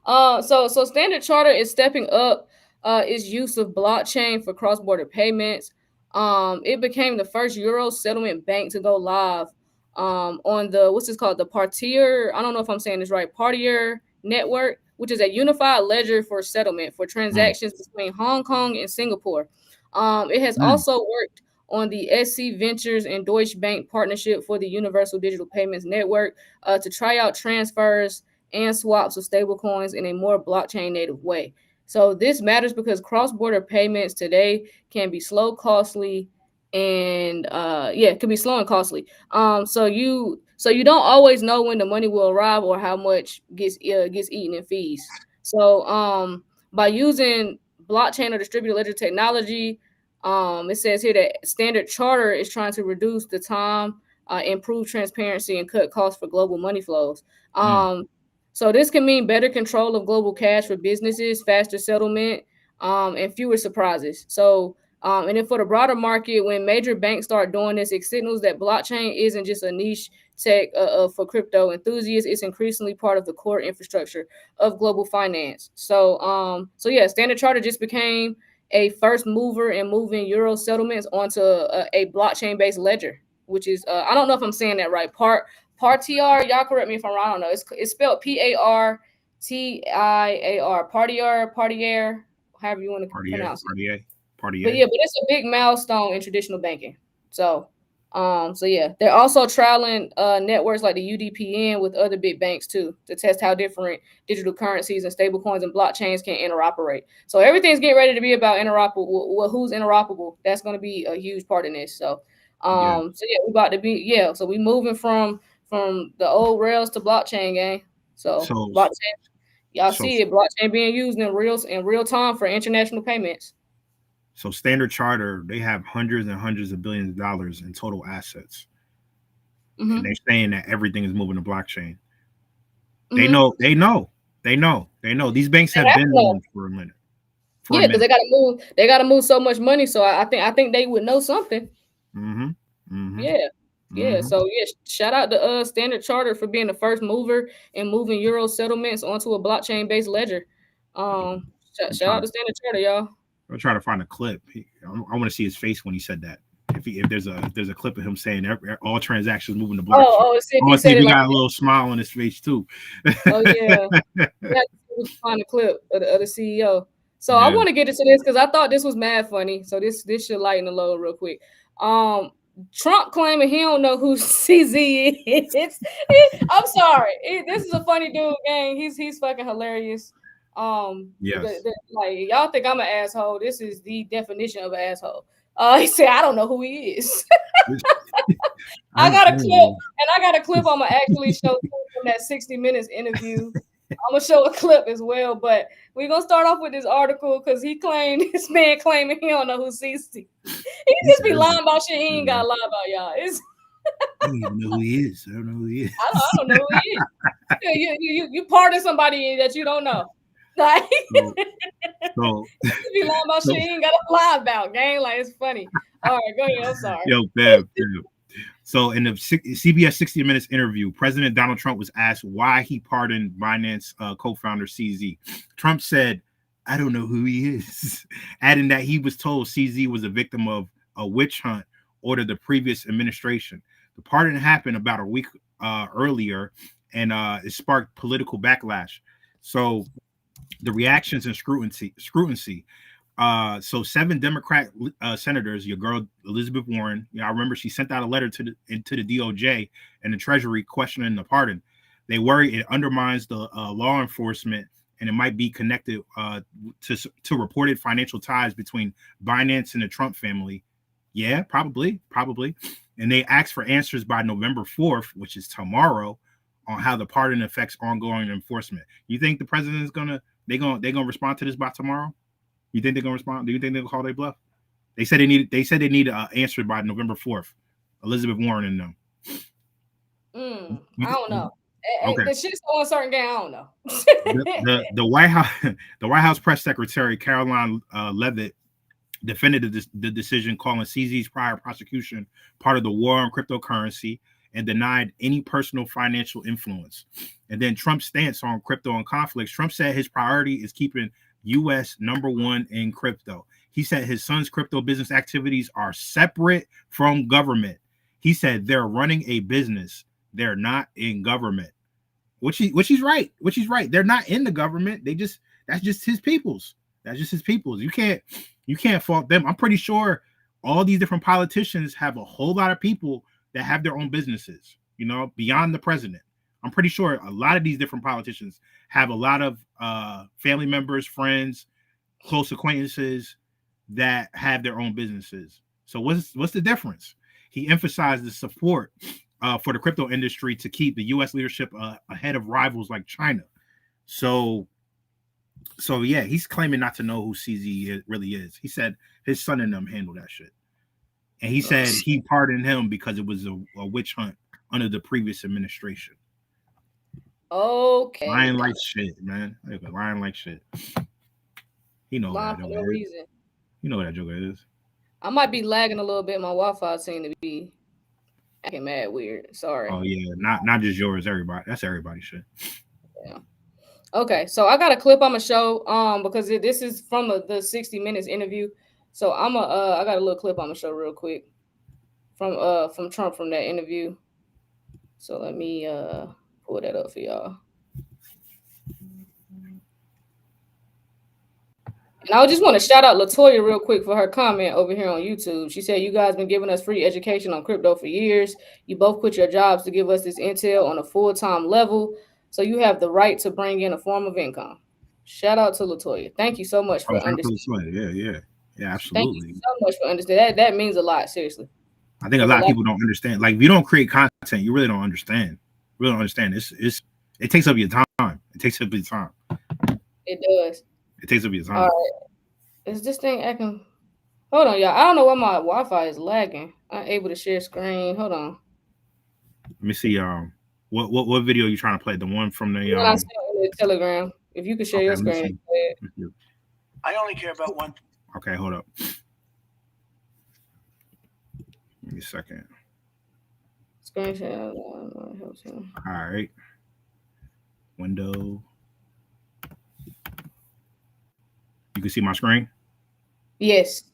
So Standard Chartered is stepping up its use of blockchain for cross-border payments. It became the first Euro settlement bank to go live on the what's this called? The Partier. I don't know if I'm saying this right. Partier network, which is a unified ledger for settlement for transactions between Hong Kong and Singapore. It has also worked on the SC Ventures and Deutsche Bank partnership for the Universal Digital Payments Network to try out transfers and swaps of stablecoins in a more blockchain native way. So this matters because cross-border payments today can be slow, costly, and it can be slow and costly. So you don't always know when the money will arrive or how much gets eaten in fees. So by using blockchain or distributed ledger technology, it says here that Standard Chartered is trying to reduce the time, improve transparency, and cut costs for global money flows. So this can mean better control of global cash for businesses, faster settlement, and fewer surprises. So, and then for the broader market, when major banks start doing this, it signals that blockchain isn't just a niche tech for crypto enthusiasts. It's increasingly part of the core infrastructure of global finance. So Standard Chartered just became a first mover in moving Euro settlements onto a blockchain-based ledger, which is I don't know if I'm saying that right. Partier, y'all correct me if I'm wrong. I don't know. It's spelled Partiar, Partier, however you want to pronounce it. Partier. But it's a big milestone in traditional banking. So they're also trialing networks like the UDPN with other big banks too to test how different digital currencies and stablecoins and blockchains can interoperate. So everything's getting ready to be about interoperable. Well, who's interoperable? That's going to be a huge part in this. So we're about to be So we moving from the old rails to blockchain, gang. So blockchain, y'all see it, blockchain being used in real time for international payments. So Standard Chartered, they have hundreds and hundreds of billions of dollars in total assets. And they're saying that everything is moving to blockchain. They know. These banks have been known for a minute. Because they gotta move so much money. So I think they would know something. So shout out to Standard Chartered for being the first mover and moving Euro settlements onto a blockchain-based ledger. Shout out to Standard Chartered, y'all. I'm trying to find a clip. I want to see his face when he said that. If there's a clip of him saying all transactions moving to blockchain. I want to see if he got a little smile on his face too. Oh yeah, find a clip of the CEO. So I want to get into this because I thought this was mad funny. So this should lighten the load real quick. Trump claiming he don't know who CZ is. I'm sorry. This is a funny dude, gang. He's fucking hilarious. Yes. Like y'all think I'm an asshole. This is the definition of an asshole. He said, I don't know who he is. I got a clip I'm gonna actually show from that 60 Minutes interview. I'm gonna show a clip as well, but we're gonna start off with this article because this man claiming he don't know who CC. He just be lying about shit he ain't gotta lie about, y'all. I don't even know who he is. I don't know who he is. I don't know who he is. You pardon somebody that you don't know. Like, so be lying about shit he ain't gotta lie about, gang. Like, it's funny. All right, go ahead. I'm sorry. Yo, Bev. So in the CBS 60 Minutes interview, President Donald Trump was asked why he pardoned Binance co-founder CZ. Trump said, I don't know who he is, adding that he was told CZ was a victim of a witch hunt ordered the previous administration. The pardon happened about a week earlier, and it sparked political backlash. So the reactions and scrutiny. So 7 Democrat senators, your girl Elizabeth Warren, I remember she sent out a letter to the DOJ and the Treasury questioning the pardon. They worry it undermines the law enforcement, and it might be connected to reported financial ties between Binance and the Trump family. Yeah, probably. And they asked for answers by November 4th, which is tomorrow, on how the pardon affects ongoing enforcement. You think the president is gonna respond to this by tomorrow? You think they're gonna respond? Do you think they'll call their bluff? They said they need an answer by November 4th. Elizabeth Warren and them. I don't know. Okay. The shit's so uncertain. I don't know. the White House press secretary Caroline Leavitt defended the decision, calling CZ's prior prosecution part of the war on cryptocurrency, and denied any personal financial influence. And then Trump's stance on crypto and conflicts. Trump said his priority is keeping U.S. #1 in crypto. He said his son's crypto business activities are separate from government. He said they're running a business. They're not in government. Which he's right. They're not in the government. That's just his people's. You can't fault them. I'm pretty sure all these different politicians have a whole lot of people that have their own businesses, beyond the president. I'm pretty sure a lot of these different politicians have a lot of family members, friends, close acquaintances that have their own businesses. So what's the difference? He emphasized the support for the crypto industry to keep the U.S. leadership ahead of rivals like China. So yeah, he's claiming not to know who CZ really is. He said his son and them handle that shit. And he said he pardoned him because it was a witch hunt under the previous administration. Okay. Lying like shit, man. Lying like shit. He knows lying that for joker no is. reason. You know what that joker is. I might be lagging a little bit. My Wi-Fi seems to be acting mad weird. Sorry. Oh yeah, not just yours. Everybody. That's everybody's shit. Yeah. Okay, so I got a clip I'm gonna show because this is from the 60 Minutes interview. So I got a little clip I'm gonna show real quick from Trump from that interview. So let me pull that up for y'all. And I just want to shout out Latoya real quick for her comment over here on YouTube. She said, "You guys been giving us free education on crypto for years. You both quit your jobs to give us this intel on a full-time level. So you have the right to bring in a form of income." Shout out to Latoya. Thank you so much for understanding. Yeah, absolutely. Thank you so much for understanding. That means a lot, seriously. I think a lot of people don't understand. Like, if you don't create content, you really don't understand. You really don't understand. It takes up your time. It takes up your time. It does. It takes up your time. All right. Is this thing acting? Hold on, y'all. I don't know why my Wi-Fi is lagging. I'm able to share screen. Hold on. Let me see. What video are you trying to play? The one from the I sent in the Telegram. If you could share your screen. I only care about one. Okay, hold up. Give me a second. Screen share. All right. Window. You can see my screen? Yes.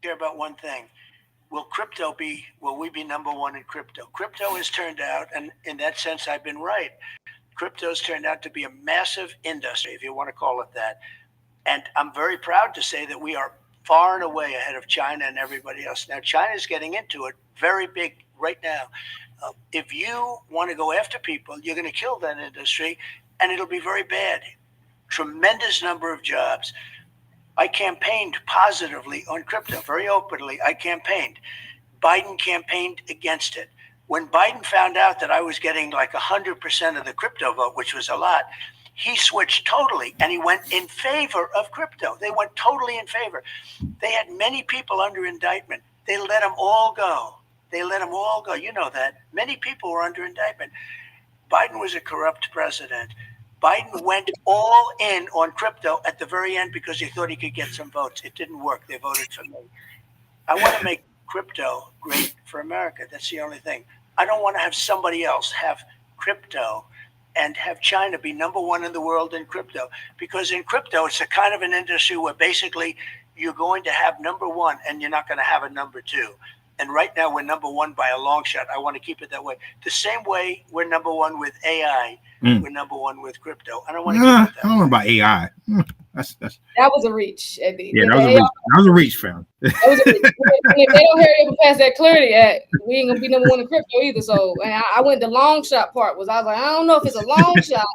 Care about one thing. Will we be #1 in crypto? Crypto has turned out, and in that sense, I've been right. Crypto's turned out to be a massive industry, if you want to call it that. And I'm very proud to say that we are far and away ahead of China and everybody else. Now, China's getting into it very big right now. If you want to go after people, you're going to kill that industry, and it'll be very bad. Tremendous number of jobs. I campaigned positively on crypto, very openly. I campaigned. Biden campaigned against it. When Biden found out that I was getting like 100% of the crypto vote, which was a lot, he switched totally, and he went in favor of crypto. They went totally in favor. They had many people under indictment. They let them all go. You know that. Many people were under indictment. Biden was a corrupt president. Biden went all in on crypto at the very end because he thought he could get some votes. It didn't work. They voted for me. I want to make crypto great for America. That's the only thing. I don't want to have somebody else have crypto and have China be #1 in the world in crypto. Because in crypto, it's a kind of an industry where basically you're going to have #1 and you're not going to have a #2. And right now we're number one by a long shot. I want to keep it that way. The same way we're number one with AI, we're number one with crypto. I don't want to keep it that I don't know about AI. That's that was a reach. that was a reach. That was a reach, fam. That was a reach. If they don't hurry up and pass that Clarity Act, we ain't gonna be number one in crypto either. So, and I went the long shot part. I was like, I don't know if it's a long shot.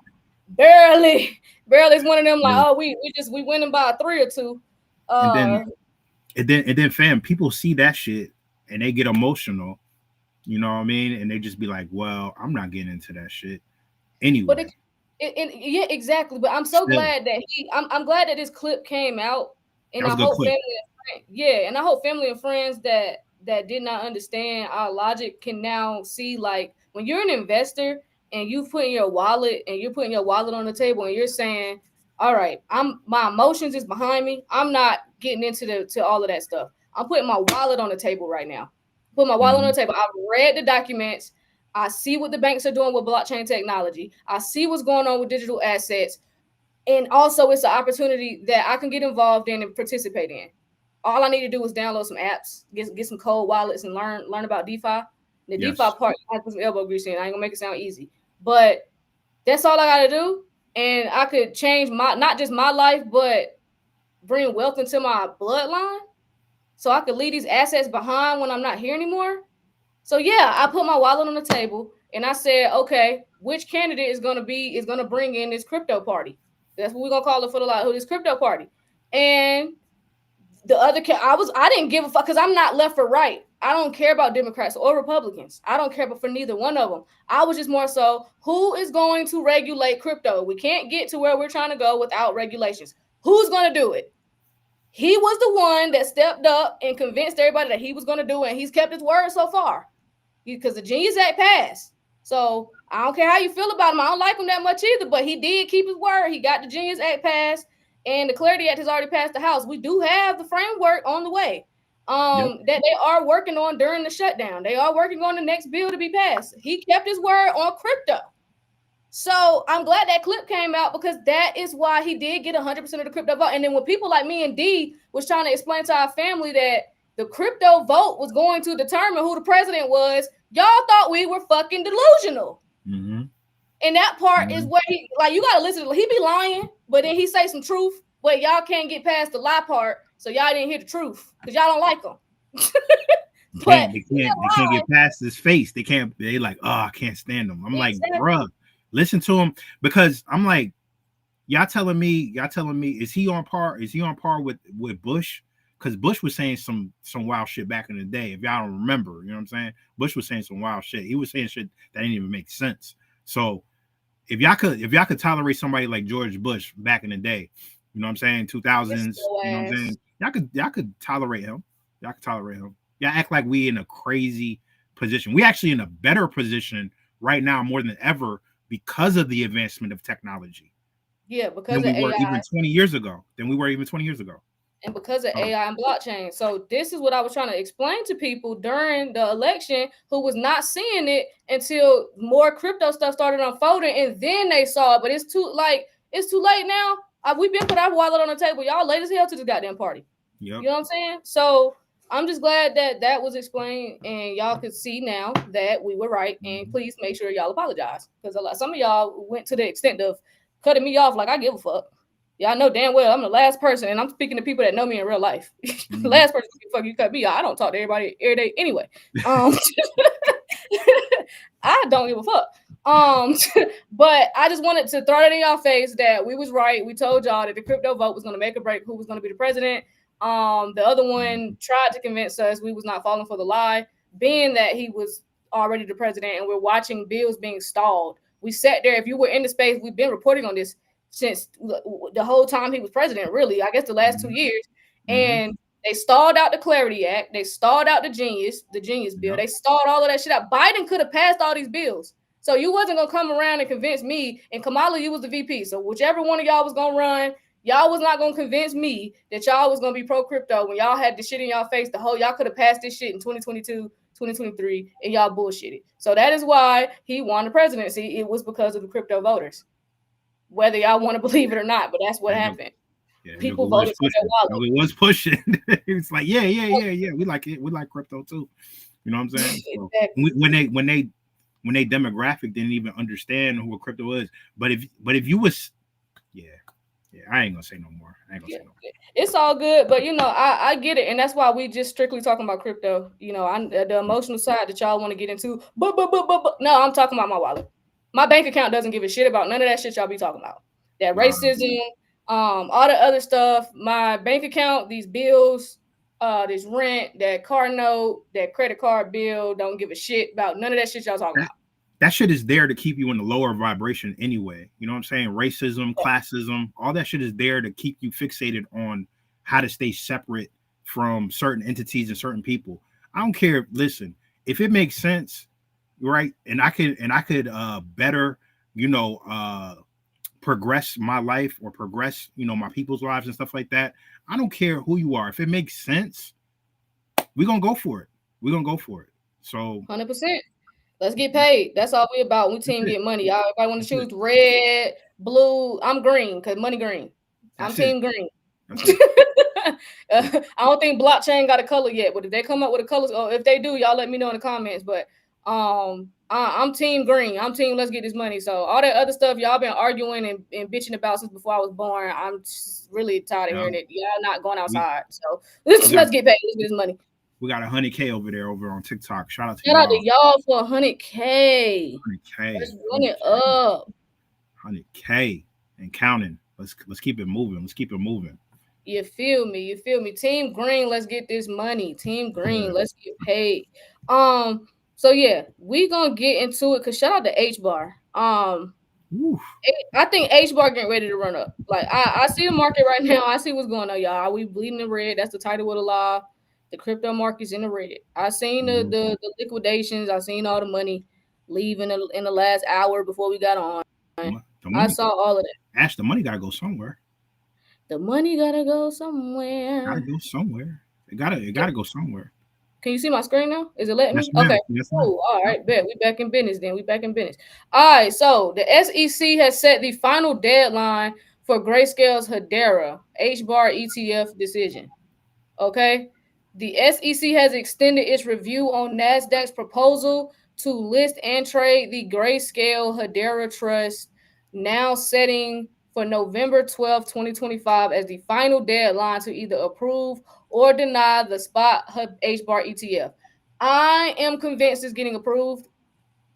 Barely. It's one of them like, oh, we winning by a 3 or 2. And then, fam, people see that shit and they get emotional. You know what I mean? And they just be like, well, I'm not getting into that shit anyway. But yeah, exactly. But I'm so glad that I'm glad that this clip came out, and I hope family and friends that did not understand our logic can now see, like, when you're an investor and you putting your wallet on the table and you're saying, all right, my emotions is behind me. I'm not getting into all of that stuff. I'm putting my wallet on the table right now. Put my wallet on the table. I've read the documents. I see what the banks are doing with blockchain technology. I see what's going on with digital assets. And also it's an opportunity that I can get involved in and participate in. All I need to do is download some apps, get some cold wallets and learn about DeFi. The DeFi part, I put some elbow grease in. I ain't gonna make it sound easy. But that's all I gotta do. And I could change not just my life, but bring wealth into my bloodline. So I could leave these assets behind when I'm not here anymore. So yeah, I put my wallet on the table and I said, okay, which candidate is gonna bring in this crypto party? That's what we're gonna call it for the lot. This crypto party. And the other I didn't give a fuck because I'm not left or right. I don't care about Democrats or Republicans. I don't care for neither one of them. I was just more so, who is going to regulate crypto? We can't get to where we're trying to go without regulations. Who's going to do it? He was the one that stepped up and convinced everybody that he was going to do it, and he's kept his word so far because the Genius Act passed. So I don't care how you feel about him. I don't like him that much either, but he did keep his word. He got the Genius Act passed, and the Clarity Act has already passed the House. We do have the framework on the way. That they are working on during the shutdown. They are working on the next bill to be passed. He kept his word on crypto. So I'm glad that clip came out because that is why he did get 100% of the crypto vote. And then when people like me and D was trying to explain to our family that the crypto vote was going to determine who the president was, y'all thought we were fucking delusional. Mm-hmm. And that part is where he, like, you got to listen to, he be lying, but then he say some truth, but y'all can't get past the lie part. So y'all didn't hear the truth because y'all don't like him. They can't get past his face. They like, oh, I can't stand him. I'm like, bruh, listen to him, because I'm like, y'all telling me, is he on par with Bush? Because Bush was saying some wild shit back in the day. If y'all don't remember, you know what I'm saying? Bush was saying some wild shit. He was saying shit that didn't even make sense. So if y'all could tolerate somebody like George Bush back in the day, you know what I'm saying, 2000s, you know what I'm saying? Y'all could tolerate him. Y'all could tolerate him. Y'all act like we in a crazy position. We actually in a better position right now more than ever because of the advancement of technology. Yeah, because than of we were AI. even 20 years ago. And because of AI and blockchain. So this is what I was trying to explain to people during the election who was not seeing it until more crypto stuff started unfolding, and then they saw it. But it's too late now. We've been put our wallet on the table. Y'all late as hell to the goddamn party. Yep. You know what I'm saying? So I'm just glad that was explained, and y'all could see now that we were right. And please make sure y'all apologize, because some of y'all went to the extent of cutting me off like I give a fuck. Y'all know damn well I'm the last person, and I'm speaking to people that know me in real life. The last person you cut me off. I don't talk to everybody every day anyway. I don't give a fuck. But I just wanted to throw it in y'all face that we was right. We told y'all that the crypto vote was going to make or break who was going to be the president. The other one tried to convince us we was not falling for the lie, being that he was already the president, and we're watching bills being stalled. We sat there. If you were in the space, we've been reporting on this since the whole time he was president, really, I guess the last 2 years. And they stalled out the Clarity Act. They stalled out the Genius bill. They stalled all of that shit out. Biden could have passed all these bills. So you wasn't going to come around and convince me, and Kamala, you was the VP. So whichever one of y'all was going to run, y'all was not going to convince me that y'all was going to be pro-crypto when y'all had the shit in y'all face. Y'all could have passed this shit in 2022, 2023, and y'all bullshitted. So that is why he won the presidency. It was because of the crypto voters. Whether y'all want to believe it or not, but that's what happened. Yeah, people voted for their wallet. It was pushing. It's like, yeah. We like it. We like crypto too. You know what I'm saying? So Exactly. when they demographic didn't even understand who a crypto is. But if you was, yeah, I ain't gonna say no more. It's all good, but I get it, and that's why we just strictly talking about crypto. The emotional side that y'all want to get into. But no, I'm talking about my wallet. My bank account doesn't give a shit about none of that shit y'all be talking about. That racism, all the other stuff. My bank account, these bills, this rent, that car note, that credit card bill, don't give a shit about none of that shit y'all talking about. That shit is there to keep you in the lower vibration anyway. You know what I'm saying? Racism, classism, all that shit is there to keep you fixated on how to stay separate from certain entities and certain people. I don't care. Listen, if it makes sense, right? And I could better, progress my life or progress, my people's lives and stuff like that. I don't care who you are. If it makes sense, we're gonna go for it. So 100%. Let's get paid. That's all we about. We team get money. Y'all, if I want to choose red, blue, I'm green because money green. I'm team green. I don't think blockchain got a color yet, but if they come up with a color, or if they do, y'all let me know in the comments. But I'm team green. I'm team let's get this money. So all that other stuff y'all been arguing and bitching about since before I was born, I'm just really tired of hearing it. Y'all not going outside. So let's get paid. Let's get this money. We got 100K over on TikTok. Shout out to y'all for 100K. 100K. Let's run it up. 100K and counting. Let's keep it moving. You feel me? Team Green, let's get this money. Team Green, let's get paid. So yeah, we gonna get into it. Cause shout out to H bar. I think H bar getting ready to run up. Like I see the market right now. I see what's going on, y'all. We bleeding the red. That's the title of the law. The crypto market's in the red. I seen the liquidations. I seen all the money leave in the last hour before we got on. I saw all of that. Ash, the money gotta go somewhere. The money gotta go somewhere. It gotta go somewhere. Can you see my screen now? Is it letting me? Yes, okay. Yes, cool. All right, bet. We back in business then. All right, so the SEC has set the final deadline for Grayscale's Hedera H-bar ETF decision. Okay. The SEC has extended its review on NASDAQ's proposal to list and trade the Grayscale Hedera Trust, now setting for November 12, 2025 as the final deadline to either approve or deny the spot H-bar ETF. I am convinced it's getting approved.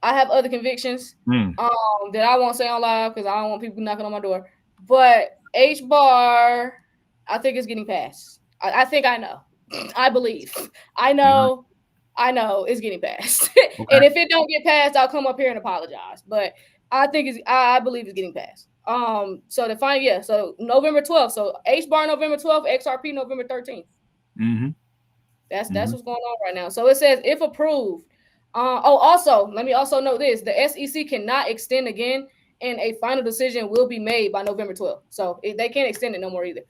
I have other convictions that I won't say on live because I don't want people knocking on my door. But H-bar, I think it's getting passed. I think I know. I believe. I know it's getting passed. Okay. And if it don't get passed, I'll come up here and apologize. But I think I believe it's getting passed. So the final, so November 12th. So H-bar November 12th, XRP November 13th. That's what's going on right now. So it says if approved. Also, let me also note this: the SEC cannot extend again, and a final decision will be made by November 12th. So they can't extend it no more either.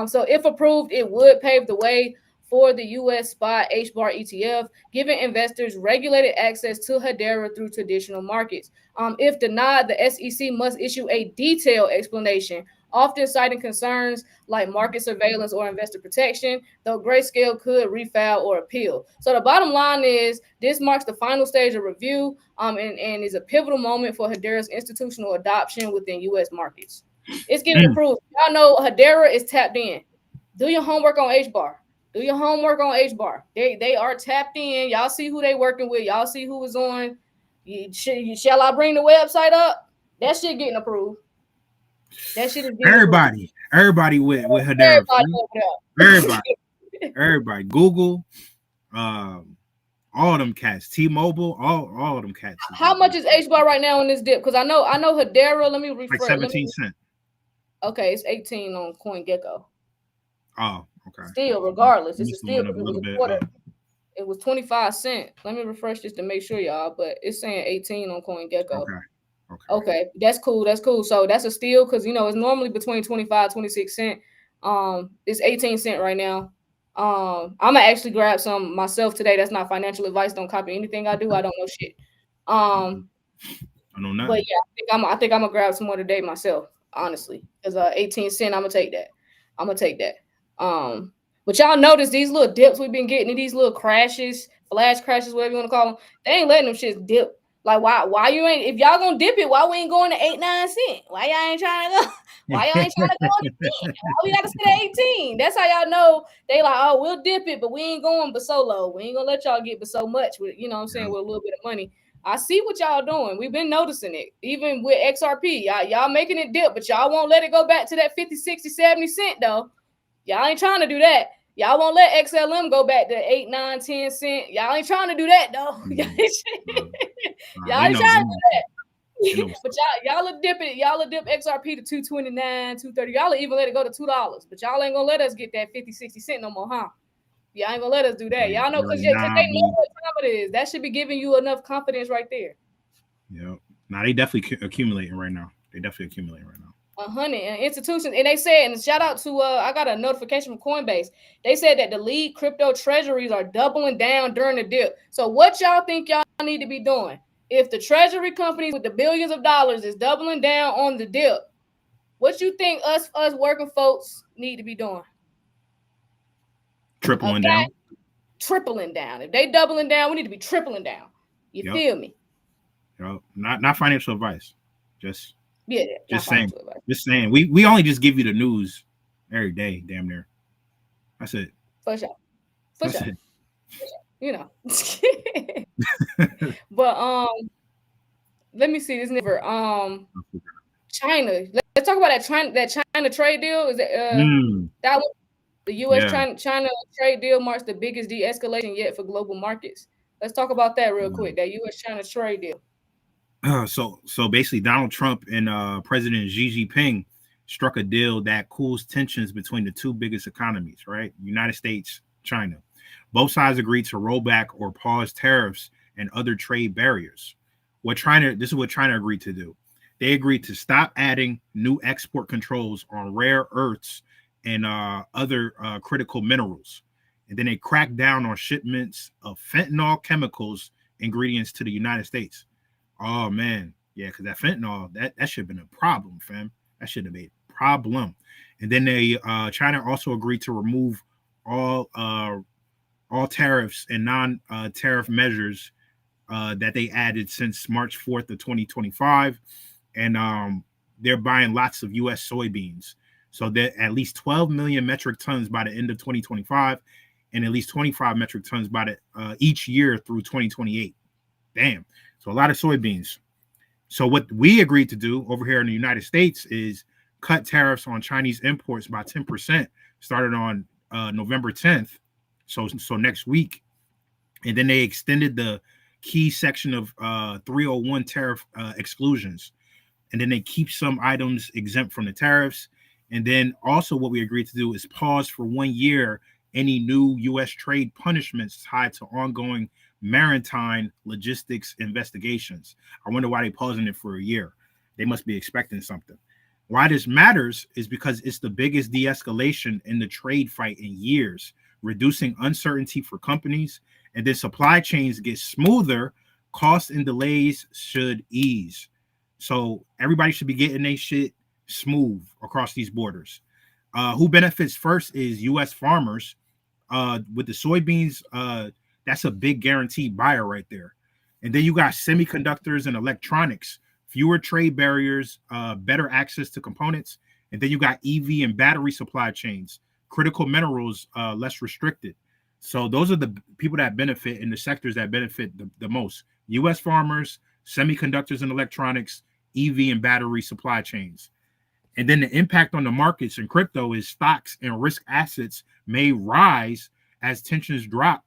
So if approved, it would pave the way for the U.S. spot H-bar ETF, giving investors regulated access to Hedera through traditional markets. If denied, the SEC must issue a detailed explanation, often citing concerns like market surveillance or investor protection, though Grayscale could refile or appeal. So the bottom line is this marks the final stage of review and is a pivotal moment for Hedera's institutional adoption within U.S. markets. It's getting approved. Y'all know Hedera is tapped in. Do your homework on H-bar. They are tapped in. Y'all see who they working with. Y'all see who is on. Shall I bring the website up? That shit getting approved. That shit is getting approved. Everybody with Hedera. Everybody. Google, all them cats. T-Mobile, all of them cats. How much is H-bar right now on this dip? Because I know Hedera. Let me refresh. Like 17 cents. Okay, it's 18 on CoinGecko. Oh, okay. Still, regardless, it's still a little bit. It was 25 cents. Let me refresh this to make sure, y'all. But it's saying 18 on CoinGecko. Okay. That's cool. So that's a steal because it's normally between 25, 26 cents. It's 18 cents right now. I'm gonna actually grab some myself today. That's not financial advice. Don't copy anything I do. I don't know shit. I know nothing. But yeah, I think I'm gonna grab some more today myself, honestly. Because 18 cents, I'm gonna take that. I'm gonna take that. But y'all notice these little dips we've been getting, these little crashes, flash crashes, whatever you want to call them. They ain't letting them shits dip. Like why you ain't, if y'all gonna dip it, why we ain't going to 8-9 cents? Why y'all ain't trying to go? Why y'all ain't trying to go to 10? Why we gotta sit at 18? That's how y'all know they like, oh, we'll dip it, but we ain't going but so low. We ain't gonna let y'all get but so much with, you know what I'm saying, with a little bit of money. I see what y'all doing. We've been noticing it. Even with XRP, y'all making it dip, but y'all won't let it go back to that 50, 60, 70 cent though. Y'all ain't trying to do that. Y'all won't let XLM go back to 8, 9, 10 cent. Y'all ain't trying to do that though. Y'all ain't trying to do that. But y'all will dip it. Y'all will dip XRP to 229, 230. Y'all will even let it go to $2. But y'all ain't gonna let us get that 50, 60 cent no more, huh? Y'all ain't gonna let us do that. Y'all know because they know what time it is. That should be giving you enough confidence right there. Yeah. Now they definitely accumulating right now. They definitely accumulating right now. 100 institutions, and they said, and shout out to I got a notification from Coinbase. They said that the lead crypto treasuries are doubling down during the dip. So what y'all think y'all need to be doing? If the treasury companies with the billions of dollars is doubling down on the dip, what you think us working folks need to be doing? Tripling down. Tripling down. If they doubling down, we need to be tripling down. You feel me? Not financial advice. Just saying. Just saying. We only just give you the news every day, damn near. That's it. For sure. You know. But let me see this never. China. Let's talk about that China trade deal. Is it that one? The U.S. China trade deal marks the biggest de-escalation yet for global markets. Let's talk about that real quick. That U.S. China trade deal. So basically, Donald Trump and President Xi Jinping struck a deal that cools tensions between the two biggest economies, right? United States, China. Both sides agreed to roll back or pause tariffs and other trade barriers. This is what China agreed to do. They agreed to stop adding new export controls on rare earths and other critical minerals. And then they cracked down on shipments of fentanyl chemicals ingredients to the United States. Oh, man. Yeah, because that fentanyl, that should have been a problem, fam. That should have been a problem. And then China also agreed to remove all tariffs and non-tariff measures that they added since March 4th of 2025. And they're buying lots of U.S. soybeans. So that at least 12 million metric tons by the end of 2025 and at least 25 metric tons by each year through 2028. Damn. So a lot of soybeans. So what we agreed to do over here in the United States is cut tariffs on Chinese imports by 10%, started on November 10th. So next week. And then they extended the key section of 301 tariff exclusions. And then they keep some items exempt from the tariffs. And then also what we agreed to do is pause for 1 year any new U.S. trade punishments tied to ongoing maritime logistics investigations. I wonder why they're pausing it for a year. They must be expecting something. Why this matters is because it's the biggest de-escalation in the trade fight in years, reducing uncertainty for companies, and then supply chains get smoother, costs and delays should ease. So everybody should be getting their shit smooth across these borders. Who benefits first is U.S. farmers. With the soybeans, that's a big guaranteed buyer right there. And then you got semiconductors and electronics, fewer trade barriers, better access to components. And then you got EV and battery supply chains, critical minerals, less restricted. So those are the people that benefit in the sectors that benefit the most. U.S. farmers, semiconductors and electronics, EV and battery supply chains. And then the impact on the markets and crypto is stocks and risk assets may rise as tensions drop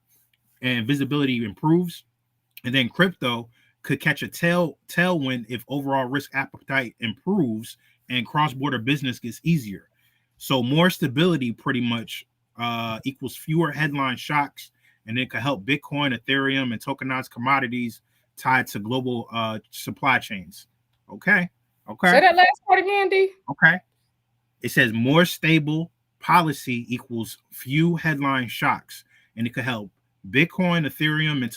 and visibility improves. And then crypto could catch a tailwind if overall risk appetite improves and cross-border business gets easier. So more stability pretty much equals fewer headline shocks, and it could help Bitcoin, Ethereum, and tokenized commodities tied to global supply chains. Okay. Say that last part again, D. Okay. It says more stable policy equals few headline shocks, and it could help Bitcoin, Ethereum, and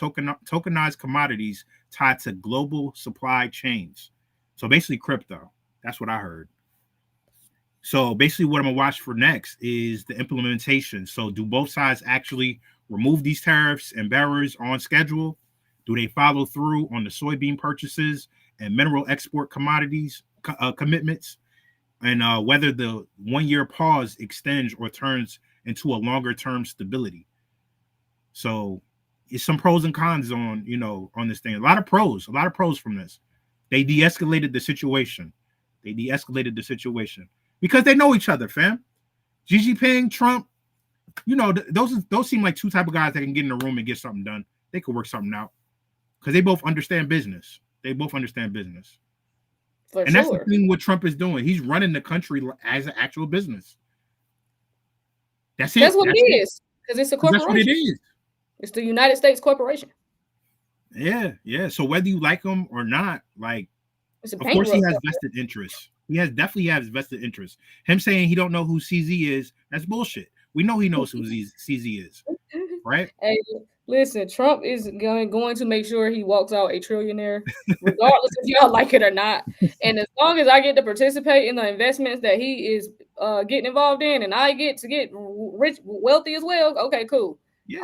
tokenized commodities tied to global supply chains. So basically crypto. That's what I heard. So basically, what I'm gonna watch for next is the implementation. So, do both sides actually remove these tariffs and barriers on schedule? Do they follow through on the soybean purchases and mineral export commodities commitments? And whether the 1 year pause extends or turns into a longer term stability. So, it's some pros and cons on on this thing. A lot of pros from this. They de-escalated the situation. Because they know each other, fam. Xi Jinping, Trump, those seem like two type of guys that can get in a room and get something done. They could work something out because they both understand business. For and sure. That's the thing what Trump is doing. He's running the country as an actual business. That's it. That's what it is. Because it's a corporation. That's what it is. It's the United States corporation. Yeah. So whether you like him or not, like, of course he has vested interests. Definitely has vested interests. Him saying he don't know who CZ is, that's bullshit. We know he knows who CZ is, right? Hey, listen, Trump is going to make sure he walks out a trillionaire, regardless if y'all like it or not. And as long as I get to participate in the investments that he is getting involved in, and I get to get rich, wealthy as well, okay, cool. Be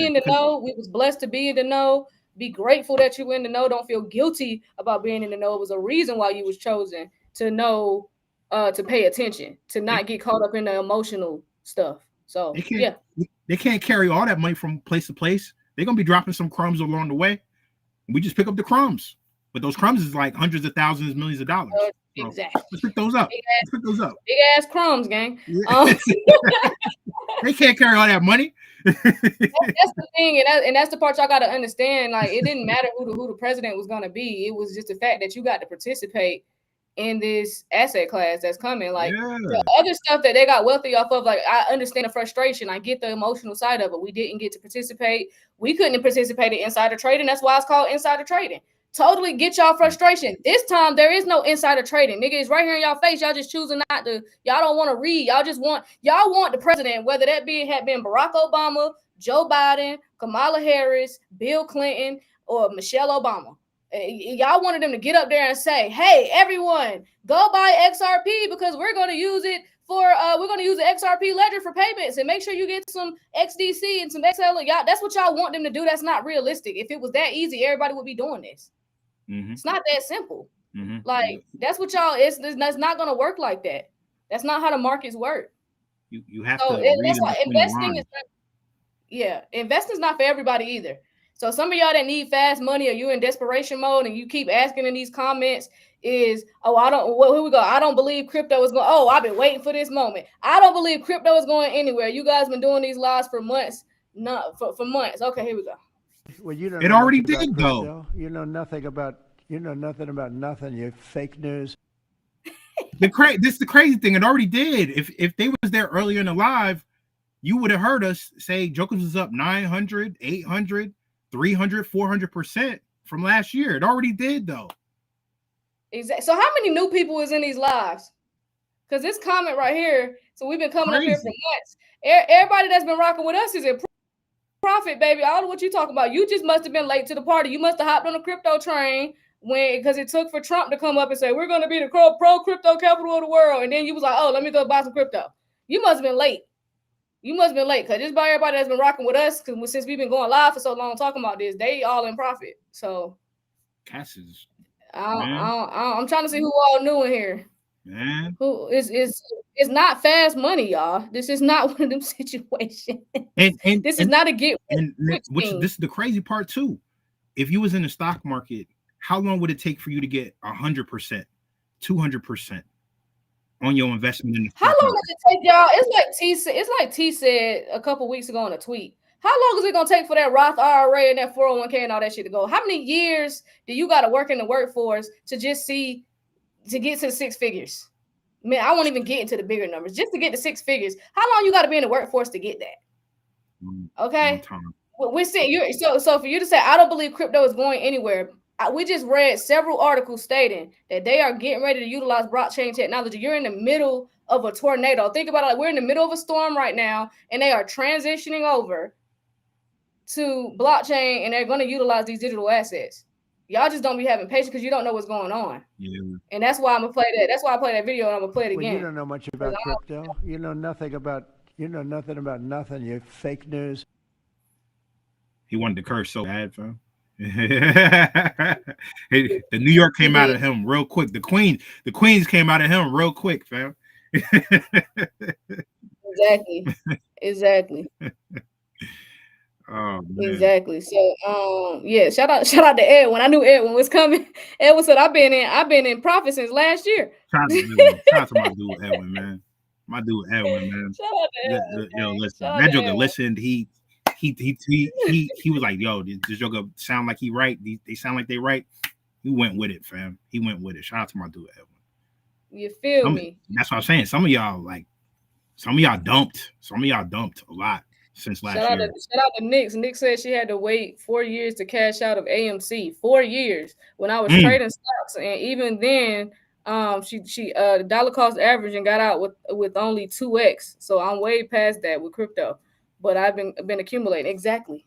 in the know. We was blessed to be in the know. Be grateful that you in the know. Don't feel guilty about being in the know. It was a reason why you was chosen to know, to pay attention, to not get caught up in the emotional stuff. So they can't carry all that money from place to place. They're gonna be dropping some crumbs along the way. We just pick up the crumbs, but those crumbs is like hundreds of thousands, millions of dollars. Exactly. Let's pick those up. Big ass crumbs, gang. They can't carry all that money. That's the thing, and that's the part y'all got to understand. Like, it didn't matter who the president was going to be. It was just the fact that you got to participate in this asset class that's coming. Like, the other stuff that they got wealthy off of, like, I understand the frustration. I get the emotional side of it. We didn't get to participate. We couldn't participate in insider trading. That's why it's called insider trading. Totally get y'all frustration. This time there is no insider trading. Nigga, it's right here in y'all face. Y'all just choosing not to. Y'all don't want to read. Y'all want the president, whether that had been Barack Obama, Joe Biden, Kamala Harris, Bill Clinton, or Michelle Obama. Y'all wanted them to get up there and say, "Hey, everyone, go buy XRP because we're going to use it for we're going to use the XRP ledger for payments and make sure you get some XDC and some XL." Y'all, that's what y'all want them to do. That's not realistic. If it was that easy, everybody would be doing this. Mm-hmm. It's not that simple. Mm-hmm. Like, that's what y'all. It's not going to work like that. That's not how the markets work. You have to. That's why investing is not. Yeah, investing is not for everybody either. So some of y'all that need fast money, or you in desperation mode, and you keep asking in these comments, is, here we go. I don't believe crypto is going. Oh, I've been waiting for this moment. I don't believe crypto is going anywhere. You guys been doing these lives for months. For months. Okay, here we go. Well, you don't. It already did, though. You know nothing about nothing. You fake news. This is the crazy thing. It already did. If they was there earlier in the live, you would have heard us say Jokers was up 900, 800, 300, 400% from last year. It already did, though. Exactly. So how many new people is in these lives? Because this comment right here. So we've been coming up here for months. Everybody that's been rocking with us is in profit, baby. All of what you talking about, you just must have been late to the party. You must have hopped on the crypto train because it took for Trump to come up and say we're going to be the pro crypto capital of the world, and then you was like, oh, let me go buy some crypto. You must have been late. Because just about everybody that's been rocking with us, because since we've been going live for so long talking about this, they all in profit. So Casses. I'm trying to see who all new in here. Man, who is not fast money, y'all. This is not one of them situations. And this is not a get. This is the crazy part too. If you was in the stock market, how long would it take for you to get 100%, 200% on your investment in the stock market? How long does it take, y'all? It's like T said a couple weeks ago in a tweet. How long is it gonna take for that Roth IRA and that 401k and all that shit to go? How many years do you got to work in the workforce to get to 6 figures? Man, I won't even get into the bigger numbers. Just to get to 6 figures, how long you got to be in the workforce to get that? Okay, we're saying so for you to say I don't believe crypto is going anywhere. We just read several articles stating that they are getting ready to utilize blockchain technology. You're in the middle of a tornado. Think about it. Like, we're in the middle of a storm right now, and they are transitioning over to blockchain, and they're going to utilize these digital assets. Y'all just don't be having patience because you don't know what's going on. Yeah. And that's why I'm gonna play that. That's why I play that video and I'm gonna play it Well, again. you don't know much about crypto. You know nothing about nothing. You're fake news. He wanted to curse so bad, fam. The New York came out of him real quick. The Queens came out of him real quick, fam. Exactly. Oh, man. Exactly. So yeah, shout out to Edwin. I knew Edwin was coming. Edwin said I've been in profit since last year. Shout out to my dude Edwin, man. My dude Edwin, man. Shout out to Edwin, Yo, man. listen, Shout out that to joker Edwin. listened. He was like, yo, this joker sound like he right. They sound like they right. He went with it, fam. He went with it. Shout out to my dude Edwin. You feel me? That's what I'm saying. Some of y'all dumped. Some of y'all dumped a lot since last year. Shout out to Nick. Nick said she had to wait 4 years to cash out of AMC. 4 years when I was trading stocks, and even then, she the dollar cost average and got out with only 2x. So I'm way past that with crypto, but I've been accumulating. Exactly.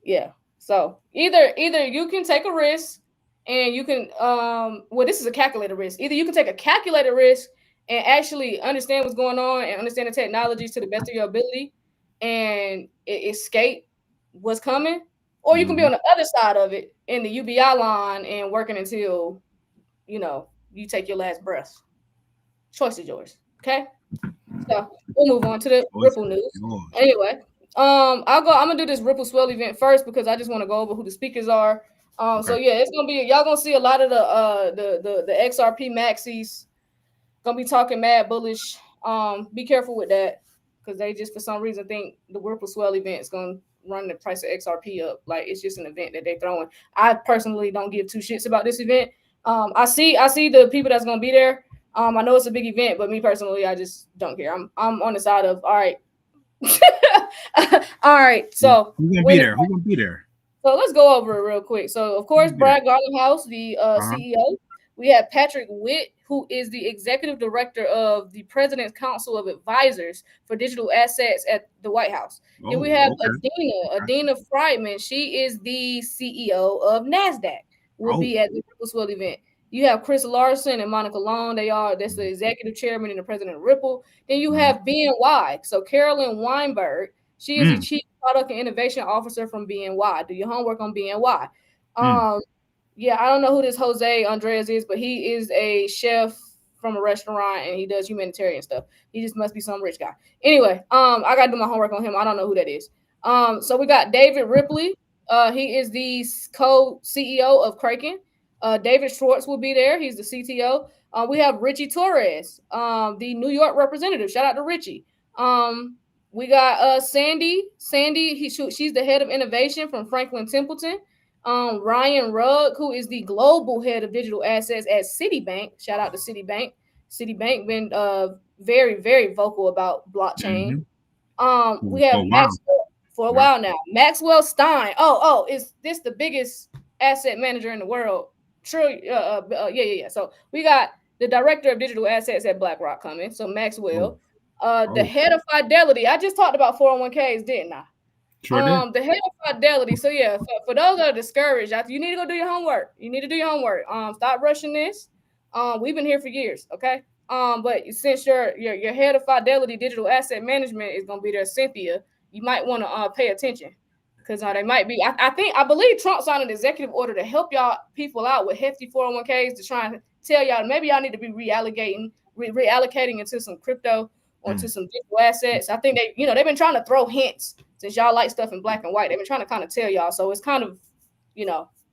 Yeah. So either you can take a risk and you can well, this is a calculated risk. Either you can take a calculated risk and actually understand what's going on and understand the technologies to the best of your ability and escape what's coming, or you can be on the other side of it in the UBI line and working until you take your last breath. Choice is yours. Okay. So we'll move on to the Ripple news. Anyway, I'm gonna do this Ripple Swell event first because I just want to go over who the speakers are. So yeah, it's gonna be y'all gonna see a lot of the XRP maxis gonna be talking mad bullish. Be careful with that because they just for some reason think the Ripple Swell event is gonna run the price of XRP up. Like it's just an event that they're throwing. I personally don't give two shits about this event. I see the people that's gonna be there. I know it's a big event, but me personally, I just don't care. I'm on the side of all right. All right. So who's gonna be there? Who's gonna be there? So let's go over it real quick. So of course, Brad Garlinghouse, the CEO. We have Patrick Witt, who is the executive director of the President's Council of Advisors for Digital Assets at the White House. Then we have Adina Friedman. She is the CEO of NASDAQ. Will be at the Ripple Swell event. You have Chris Larson and Monica Long. That's the executive chairman and the president of Ripple. Then you have BNY. So Carolyn Weinberg. She is the chief product and innovation officer from BNY. Do your homework on BNY. Yeah, I don't know who this Jose Andres is, but he is a chef from a restaurant and he does humanitarian stuff. He just must be some rich guy. Anyway, I gotta do my homework on him. I don't know who that is. So we got David Ripley. He is the co-CEO of Kraken. David Schwartz will be there. He's the CTO. We have Richie Torres, the New York representative. Shout out to Richie. We got Sandy. She's the head of innovation from Franklin Templeton. Ryan Rugg, who is the global head of digital assets at Citibank. Shout out to Citibank. Citibank been very, very vocal about blockchain. We have Maxwell for a while now. Maxwell Stein. Is this the biggest asset manager in the world? True. Yeah. So we got the director of digital assets at BlackRock coming. So Maxwell. The head of Fidelity. I just talked about 401ks, didn't I? Sure did. The head of Fidelity. So yeah, for those that are discouraged, you need to go do your homework. You need to do your homework. Stop rushing this. We've been here for years, okay? But since your head of Fidelity Digital Asset Management is gonna be there, Cynthia, you might want to pay attention because they might be. I believe Trump signed an executive order to help y'all people out with hefty 401ks to try and tell y'all maybe y'all need to be reallocating into some crypto or to some digital assets. I think they've been trying to throw hints since y'all like stuff in black and white. They've been trying to kind of tell y'all. So it's kind of,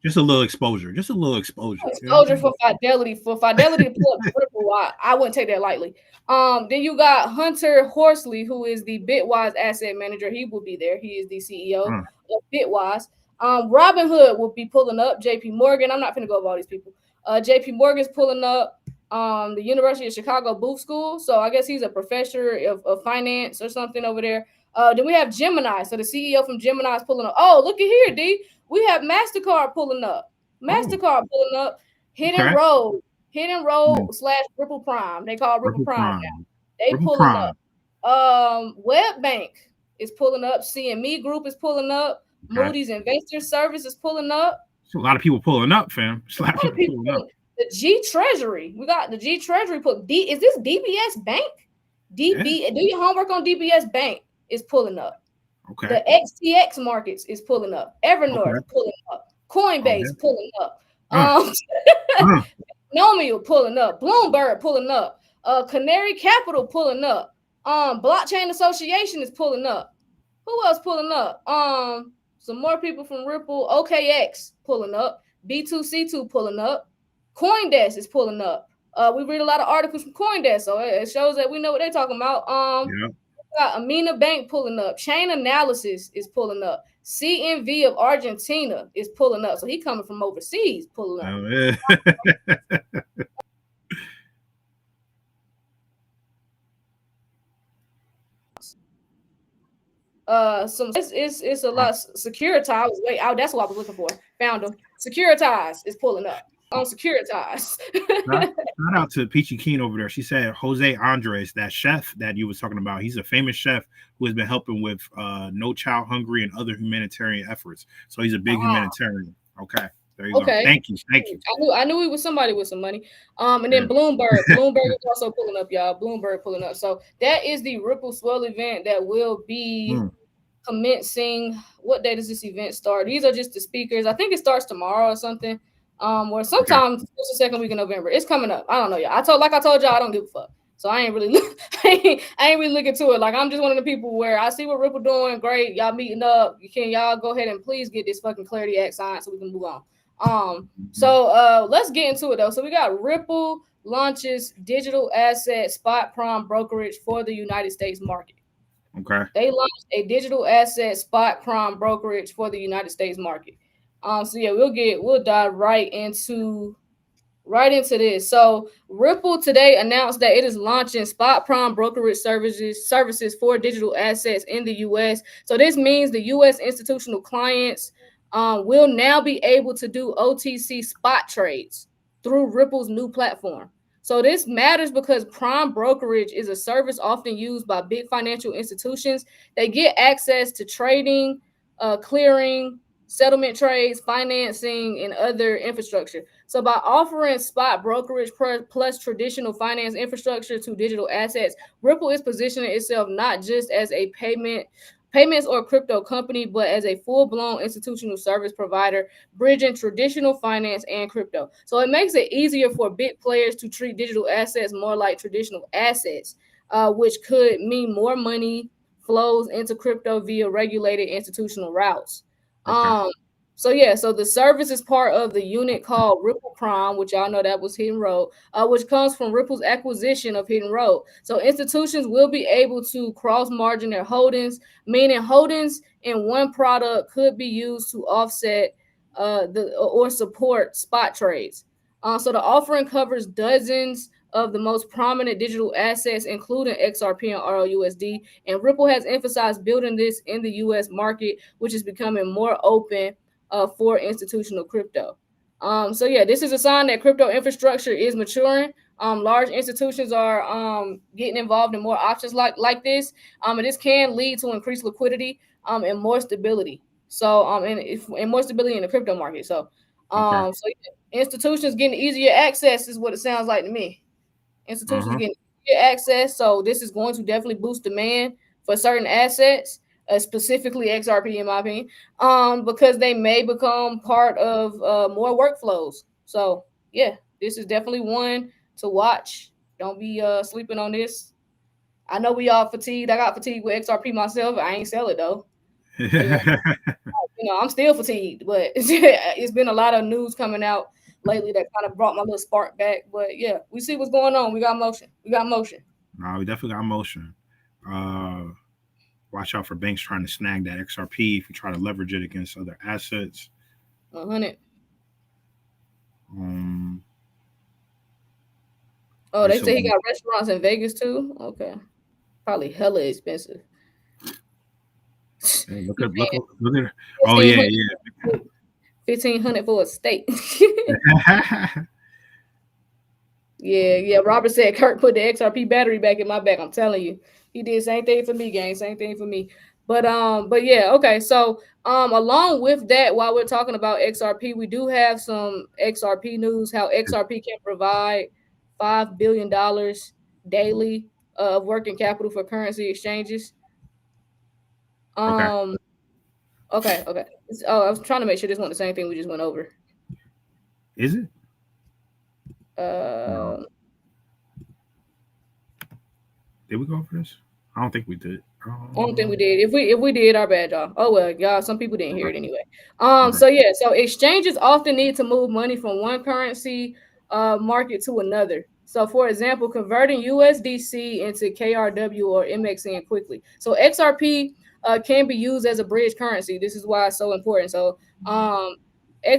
just a little exposure. Exposure for Fidelity. For Fidelity to pull up Ripple, I wouldn't take that lightly. Then you got Hunter Horsley, who is the Bitwise asset manager. He will be there. He is the CEO of Bitwise. Robinhood will be pulling up. JP Morgan. I'm not going to go over all these people. JP Morgan's pulling up. The University of Chicago Booth School. So I guess he's a professor of finance or something over there. Then we have Gemini. So the CEO from Gemini is pulling up. Oh, look at here, D. We have MasterCard pulling up. Hidden Road / Ripple Prime. They call it Ripple Prime now. They pulling up. WebBank is pulling up. CME Group is pulling up. Moody's Investor Service is pulling up. a lot of people pulling up, fam. It's a lot of people pulling up. The G Treasury. We got the G Treasury put D. Is this DBS Bank? DB. Yeah. Do your homework on DBS Bank is pulling up. Okay. The XTX markets is pulling up. Evernorth pulling up. Coinbase pulling up. Nomial pulling up. Bloomberg pulling up. Canary Capital pulling up. Blockchain Association is pulling up. Who else pulling up? Some more people from Ripple. OKX pulling up. B2C2 pulling up. CoinDesk is pulling up. We read a lot of articles from CoinDesk, so it shows that we know what they're talking about. Got Amina Bank pulling up. Chain Analysis is pulling up. CNV of Argentina is pulling up. So he coming from overseas pulling up. It's a lot. Securitize. Wait, that's what I was looking for. Found them. Securitize is pulling up. On Securitize. Shout out to Peachy Keen over there. She said Jose Andres, that chef that you was talking about, he's a famous chef who has been helping with No Child Hungry and other humanitarian efforts. So he's a big humanitarian. Okay. There you go. Thank you. I knew he was somebody with some money. And then Bloomberg is also pulling up, y'all. Bloomberg pulling up. So that is the Ripple Swell event that will be commencing. What day does this event start? These are just the speakers. I think it starts tomorrow or something. Or sometime the second week of November. It's coming up. I don't know, y'all. I told y'all, I don't give a fuck. So I ain't really looking to it. Like, I'm just one of the people where I see what Ripple doing. Great, y'all meeting up. Y'all go ahead and please get this fucking Clarity Act signed so we can move on. So let's get into it though. So we got Ripple launches digital asset spot prime brokerage for the United States market. Okay. They launched a digital asset spot prime brokerage for the United States market. So yeah, we'll dive right into this. So Ripple today announced that it is launching spot prime brokerage services for digital assets in the US. So this means the US institutional clients will now be able to do OTC spot trades through Ripple's new platform. So this matters because prime brokerage is a service often used by big financial institutions. They get access to trading, clearing, settlement trades, financing, and other infrastructure. So by offering spot brokerage plus traditional finance infrastructure to digital assets, Ripple is positioning itself not just as a payments or crypto company, but as a full-blown institutional service provider, bridging traditional finance and crypto. So it makes it easier for big players to treat digital assets more like traditional assets, which could mean more money flows into crypto via regulated institutional routes. So the service is part of the unit called Ripple Prime, which y'all know that was Hidden Road, which comes from Ripple's acquisition of Hidden Road. So institutions will be able to cross-margin their holdings, meaning holdings in one product could be used to offset or support spot trades. So the offering covers dozens of the most prominent digital assets, including XRP and RLUSD. And Ripple has emphasized building this in the US market, which is becoming more open for institutional crypto. This is a sign that crypto infrastructure is maturing. Large institutions are getting involved in more options like this. And this can lead to increased liquidity and more stability. And more stability in the crypto market. Institutions getting easier access is what it sounds like to me. Institutions getting easier access. So this is going to definitely boost demand for certain assets, specifically XRP in my opinion, because they may become part of more workflows. So yeah, this is definitely one to watch. Don't be sleeping on this. I know we all fatigued. I got fatigued with XRP myself. I ain't sell it though. I'm still fatigued, but it's been a lot of news coming out lately that kind of brought my little spark back. But yeah, we see what's going on. We got motion. No, we definitely got motion. Watch out for banks trying to snag that XRP if you try to leverage it against other assets. 100. They say he got restaurants in Vegas too. Okay, probably hella expensive. Hey, look at. Oh yeah. $1,500 for a steak. Yeah. Robert said Kurt put the XRP battery back in my back. I'm telling you, he did same thing for me, gang. Same thing for me. But yeah, okay. So along with that, while we're talking about XRP, we do have some XRP news. How XRP can provide $5 billion daily of working capital for currency exchanges. Okay. Okay. Oh, I was trying to make sure this wasn't the same thing we just went over. Is it? Uh, Did we go over this? I don't think we did. I don't think we did. If we did, our bad, y'all. Oh well, y'all. Some people didn't hear it anyway. So yeah, so exchanges often need to move money from one currency market to another. So for example, converting USDC into KRW or MXN quickly. So XRP can be used as a bridge currency. This is why it's so important. So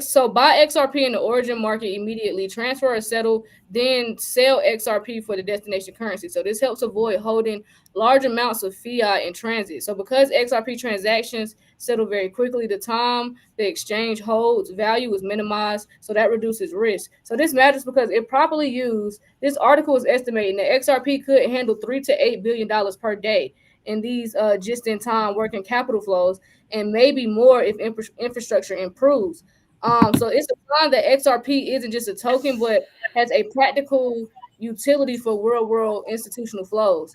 so buy XRP in the origin market immediately, transfer or settle, then sell XRP for the destination currency. So this helps avoid holding large amounts of fiat in transit. So because XRP transactions settle very quickly, the time the exchange holds value is minimized, so that reduces risk. So this matters because if properly used, this article is estimating that XRP could handle $3 to $8 billion per day in these just-in-time working capital flows, and maybe more if infrastructure improves. So it's a sign that XRP isn't just a token, but has a practical utility for real-world institutional flows.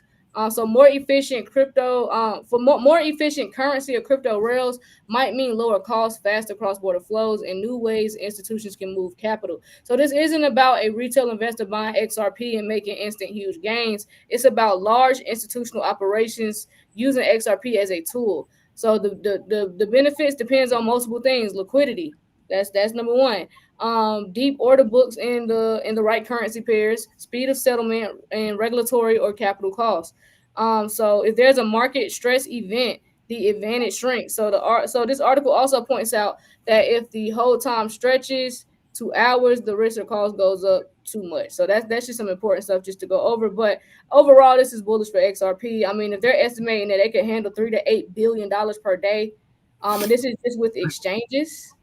So more efficient crypto, for more efficient currency or crypto rails might mean lower costs, faster cross-border flows, and new ways institutions can move capital. So this isn't about a retail investor buying XRP and making instant huge gains. It's about large institutional operations using XRP as a tool. So the benefits depends on multiple things. Liquidity, that's number one. Deep order books in the right currency pairs, speed of settlement, and regulatory or capital costs. So if there's a market stress event, the advantage shrinks. So this article also points out that if the hold time stretches to hours, the risk or cost goes up too much. So that's just some important stuff just to go over. But overall, this is bullish for XRP. I mean, if they're estimating that they can handle $3 to $8 billion per day, and this is just with exchanges.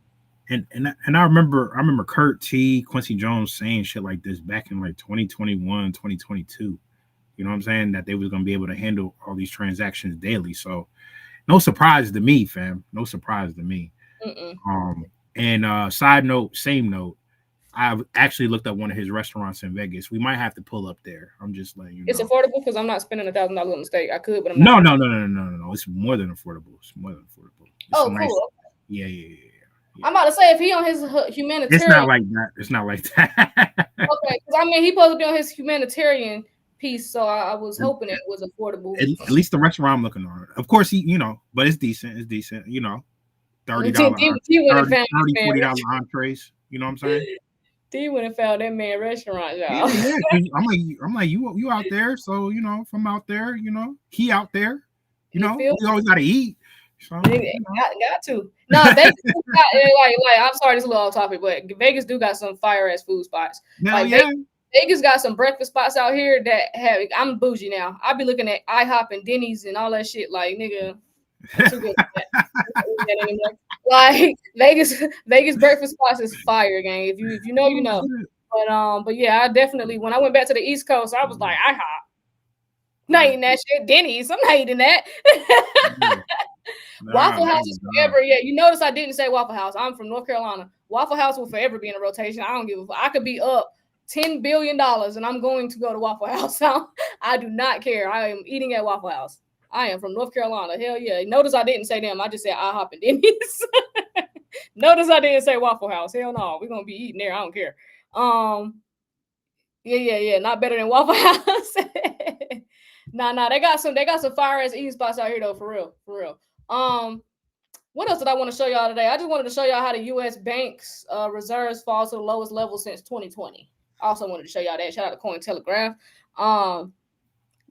And I remember Kurt T, Quincy Jones saying shit like this back in like 2021, 2022. You know what I'm saying? That they was gonna be able to handle all these transactions daily. So no surprise to me, fam. No surprise to me. And side note, same note, I've actually looked up one of his restaurants in Vegas. We might have to pull up there. I'm just letting you know. It's affordable because I'm not spending $1,000 on the steak. I could, but I'm not. No. No. It's more than affordable. It's more than affordable. It's cool. Nice, yeah. I'm about to say if he on his humanitarian, it's not like that. It's not like that. Okay, because I mean he supposed to be on his humanitarian piece, so I was hoping it was affordable. At least the restaurant I'm looking on. Of course, but it's decent. It's decent. $30, $40 entrees. You know what I'm saying? D would have found that man restaurant, y'all. Yeah. I'm like you out there, so from out there, he out there, we always gotta eat. So, got to. No, Vegas like I'm sorry, this is a little off topic, but Vegas do got some fire ass food spots. Vegas got some breakfast spots out here that have. I'm bougie now. I be looking at IHOP and Denny's and all that shit. Like nigga, I'm too good for that. Like Vegas breakfast spots is fire, gang. If you know, you know. But yeah, I definitely when I went back to the East Coast, I was like IHOP. Not eating that shit. Denny's, I'm not eating that. Waffle House is forever. Yeah, you notice I didn't say Waffle House. I'm from North Carolina. Waffle House will forever be in a rotation. I don't give a fuck. I could be up $10 billion and I'm going to go to Waffle House. I do not care. I am eating at Waffle House. I am from North Carolina. Hell yeah. Notice I didn't say them. I just said IHOP and Denny's. Notice I didn't say Waffle House. Hell no. We're going to be eating there. I don't care. Yeah. Not better than Waffle House. Nah. They got some fire ass eating spots out here though, for real. What else did I want to show y'all today? I just wanted to show y'all how the U.S. banks reserves fall to the lowest level since 2020. I also wanted to show y'all that. Shout out to Cointelegraph.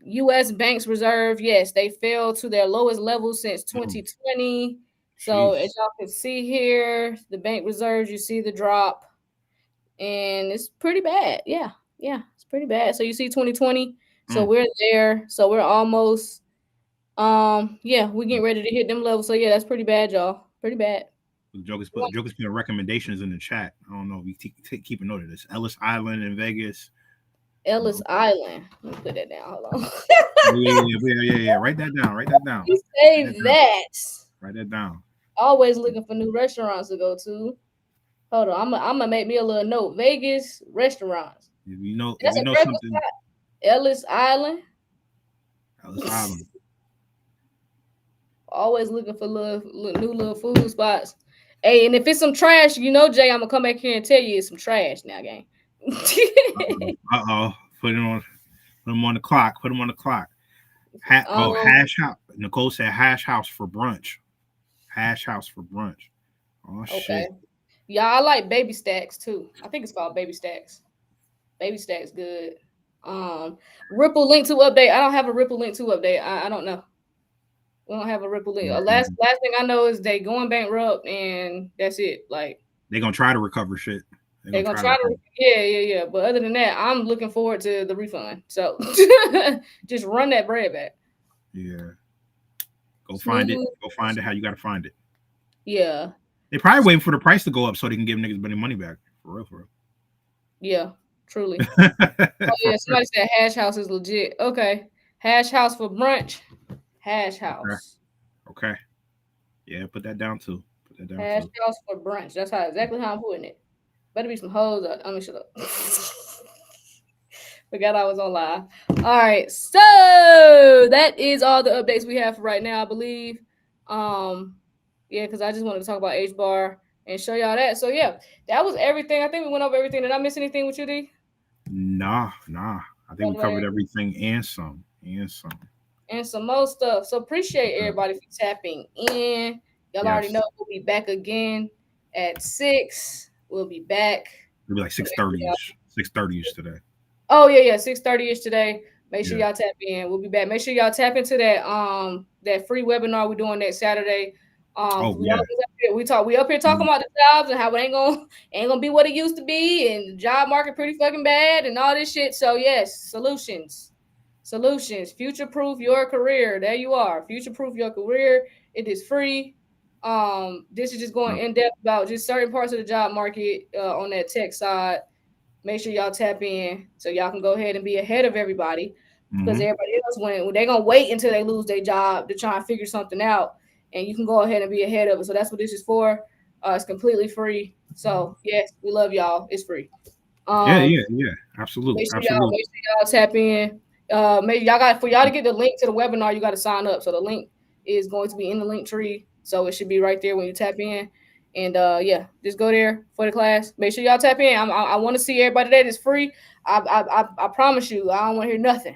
U.S. banks reserve, yes, they fell to their lowest level since 2020. So as y'all can see here, the bank reserves, you see the drop, and it's pretty bad. Yeah, it's pretty bad. So you see 2020. So we're there. So we're almost. We're getting ready to hit them levels. So yeah, that's pretty bad, y'all. Pretty bad. Joker's putting recommendations in the chat. I don't know if you keep a note of this. Ellis Island in Vegas. Ellis Island. Let me put that down. Hold on. Yeah. Write that down. You save that. Write that down. Always looking for new restaurants to go to. Hold on, I'm gonna make me a little note. Vegas restaurants. If you know something. something. Ellis Island. Ellis Island. Always looking for new little food spots. Hey, and if it's some trash, you know, Jay, I'm gonna come back here and tell you it's some trash now, gang. Put them on the clock. Hash house. Nicole said hash house for brunch. Hash house for brunch. Oh shit. Yeah, I like Baby Stacks too. I think it's called Baby Stacks. Baby Stacks good. Ripple link to update. I don't have a Ripple link to update. I don't know. We don't have a Ripple link. Last thing I know is they going bankrupt and that's it. Like they're gonna try to recover shit. They're gonna try to yeah. But other than that, I'm looking forward to the refund. So just run that bread back. Yeah. Go find it. Go find it how you gotta find it. Yeah. They probably waiting for the price to go up so they can give niggas money back. For real. Yeah, truly. Somebody said hash house is legit. Okay. Hash house for brunch. Hash house. Okay. Yeah, put that down too. Hash house for brunch. That's exactly how I'm putting it. Better be some hoes. I mean, shut up. Forgot I was on live. All right, so that is all the updates we have for right now, I believe. Yeah, because I just wanted to talk about H-Bar and show y'all that. So yeah, that was everything. I think we went over everything. Did I miss anything with you, D? Nah. I think we covered everything and some. And some more stuff. So appreciate everybody for tapping in. Y'all already know we'll be back again at 6. We'll be back. It'll be like 6:30ish. 6:30ish today. Oh yeah, 6:30ish today. Make sure y'all tap in. We'll be back. Make sure y'all tap into that free webinar we're doing next Saturday. We up here talking about the jobs and how it ain't gonna be what it used to be, and the job market pretty fucking bad and all this shit. So yes, solutions, future-proof your career. There you are, future-proof your career. It is free. This is just going in depth about just certain parts of the job market on that tech side. Make sure y'all tap in so y'all can go ahead and be ahead of everybody, because everybody else when they're gonna wait until they lose their job to try and figure something out, and you can go ahead and be ahead of it. So that's what this is for. It's completely free. So yes, we love y'all. It's free. Yeah, absolutely. Make sure y'all tap in. Maybe for y'all to get the link to the webinar, you got to sign up. So the link is going to be in the link tree. So it should be right there when you tap in. And just go there for the class. Make sure y'all tap in. I want to see everybody that is free. I promise you, I don't want to hear nothing.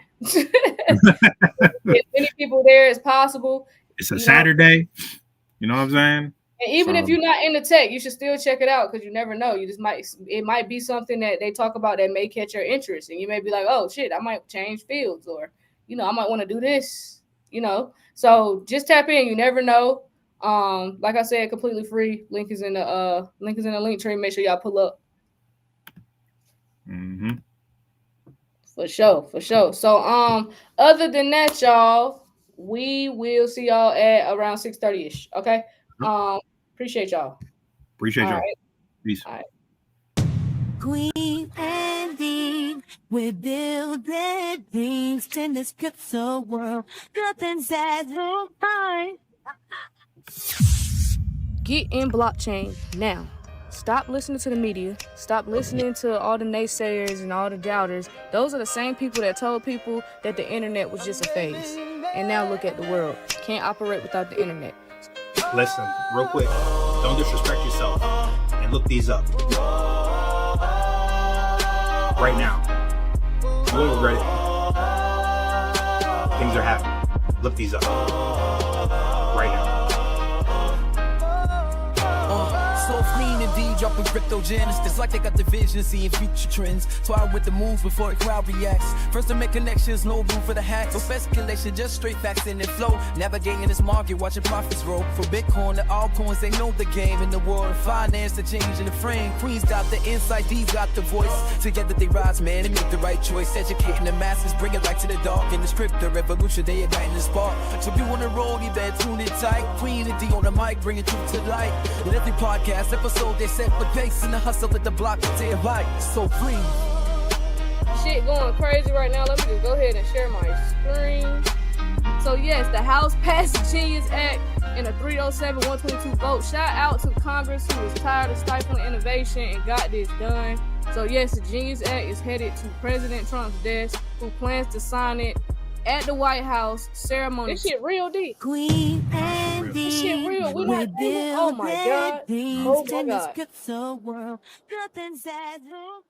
As many people there as possible. It's a Saturday. You know what I'm saying? And even if you're not into tech, you should still check it out, because you never know. It might be something that they talk about that may catch your interest, and you may be like, oh shit, I might change fields, or I might want to do this. So just tap in. You never know. Like I said, completely free. Link is in the link tree. Make sure y'all pull up. For sure. So other than that, y'all, we will see y'all at around 6:30ish. Okay. Appreciate y'all. Right. Peace. All right. Kween and Dean, we're building things in this crypto world. Nothing's as fine. Get in blockchain now. Stop listening to the media. Stop listening to all the naysayers and all the doubters. Those are the same people that told people that the internet was just a phase. And now look at the world. Can't operate without the internet. Listen, real quick. Don't disrespect yourself. And look these up. Right now. You won't regret it. Things are happening. Look these up. Right now. So clean indeed, dropping crypto gems. It's like they got the vision, seeing future trends. Twirl with the moves before the crowd reacts. First to make connections, no room for the hacks. No speculation, just straight facts in the flow. Navigating this market, watching profits roll. From Bitcoin to altcoins, they know the game. In the world of finance, the change in the frame. Queen's got the insight, D's got the voice. Together they rise, man, and make the right choice. Educating the masses, bring it back to the dark. In this crypto revolution, they igniting the spark. So if you wanna roll, you better tune in tight. Queen and D on the mic, bringing truth to light. In every podcast episode, they set the pace in the hustle at the block to their light. So free. Shit been going crazy right now. Let me just go ahead and share my screen. So yes, the House passed the Genius Act in a 307-122 vote. Shout out to Congress who was tired of stifling innovation and got this done. So yes, the Genius Act is headed to President Trump's desk, who plans to sign it at the White House ceremony. This shit real deep. Kween and This shit real. We we not oh build my great god. things Oh my in this god. crypto world. Good things that will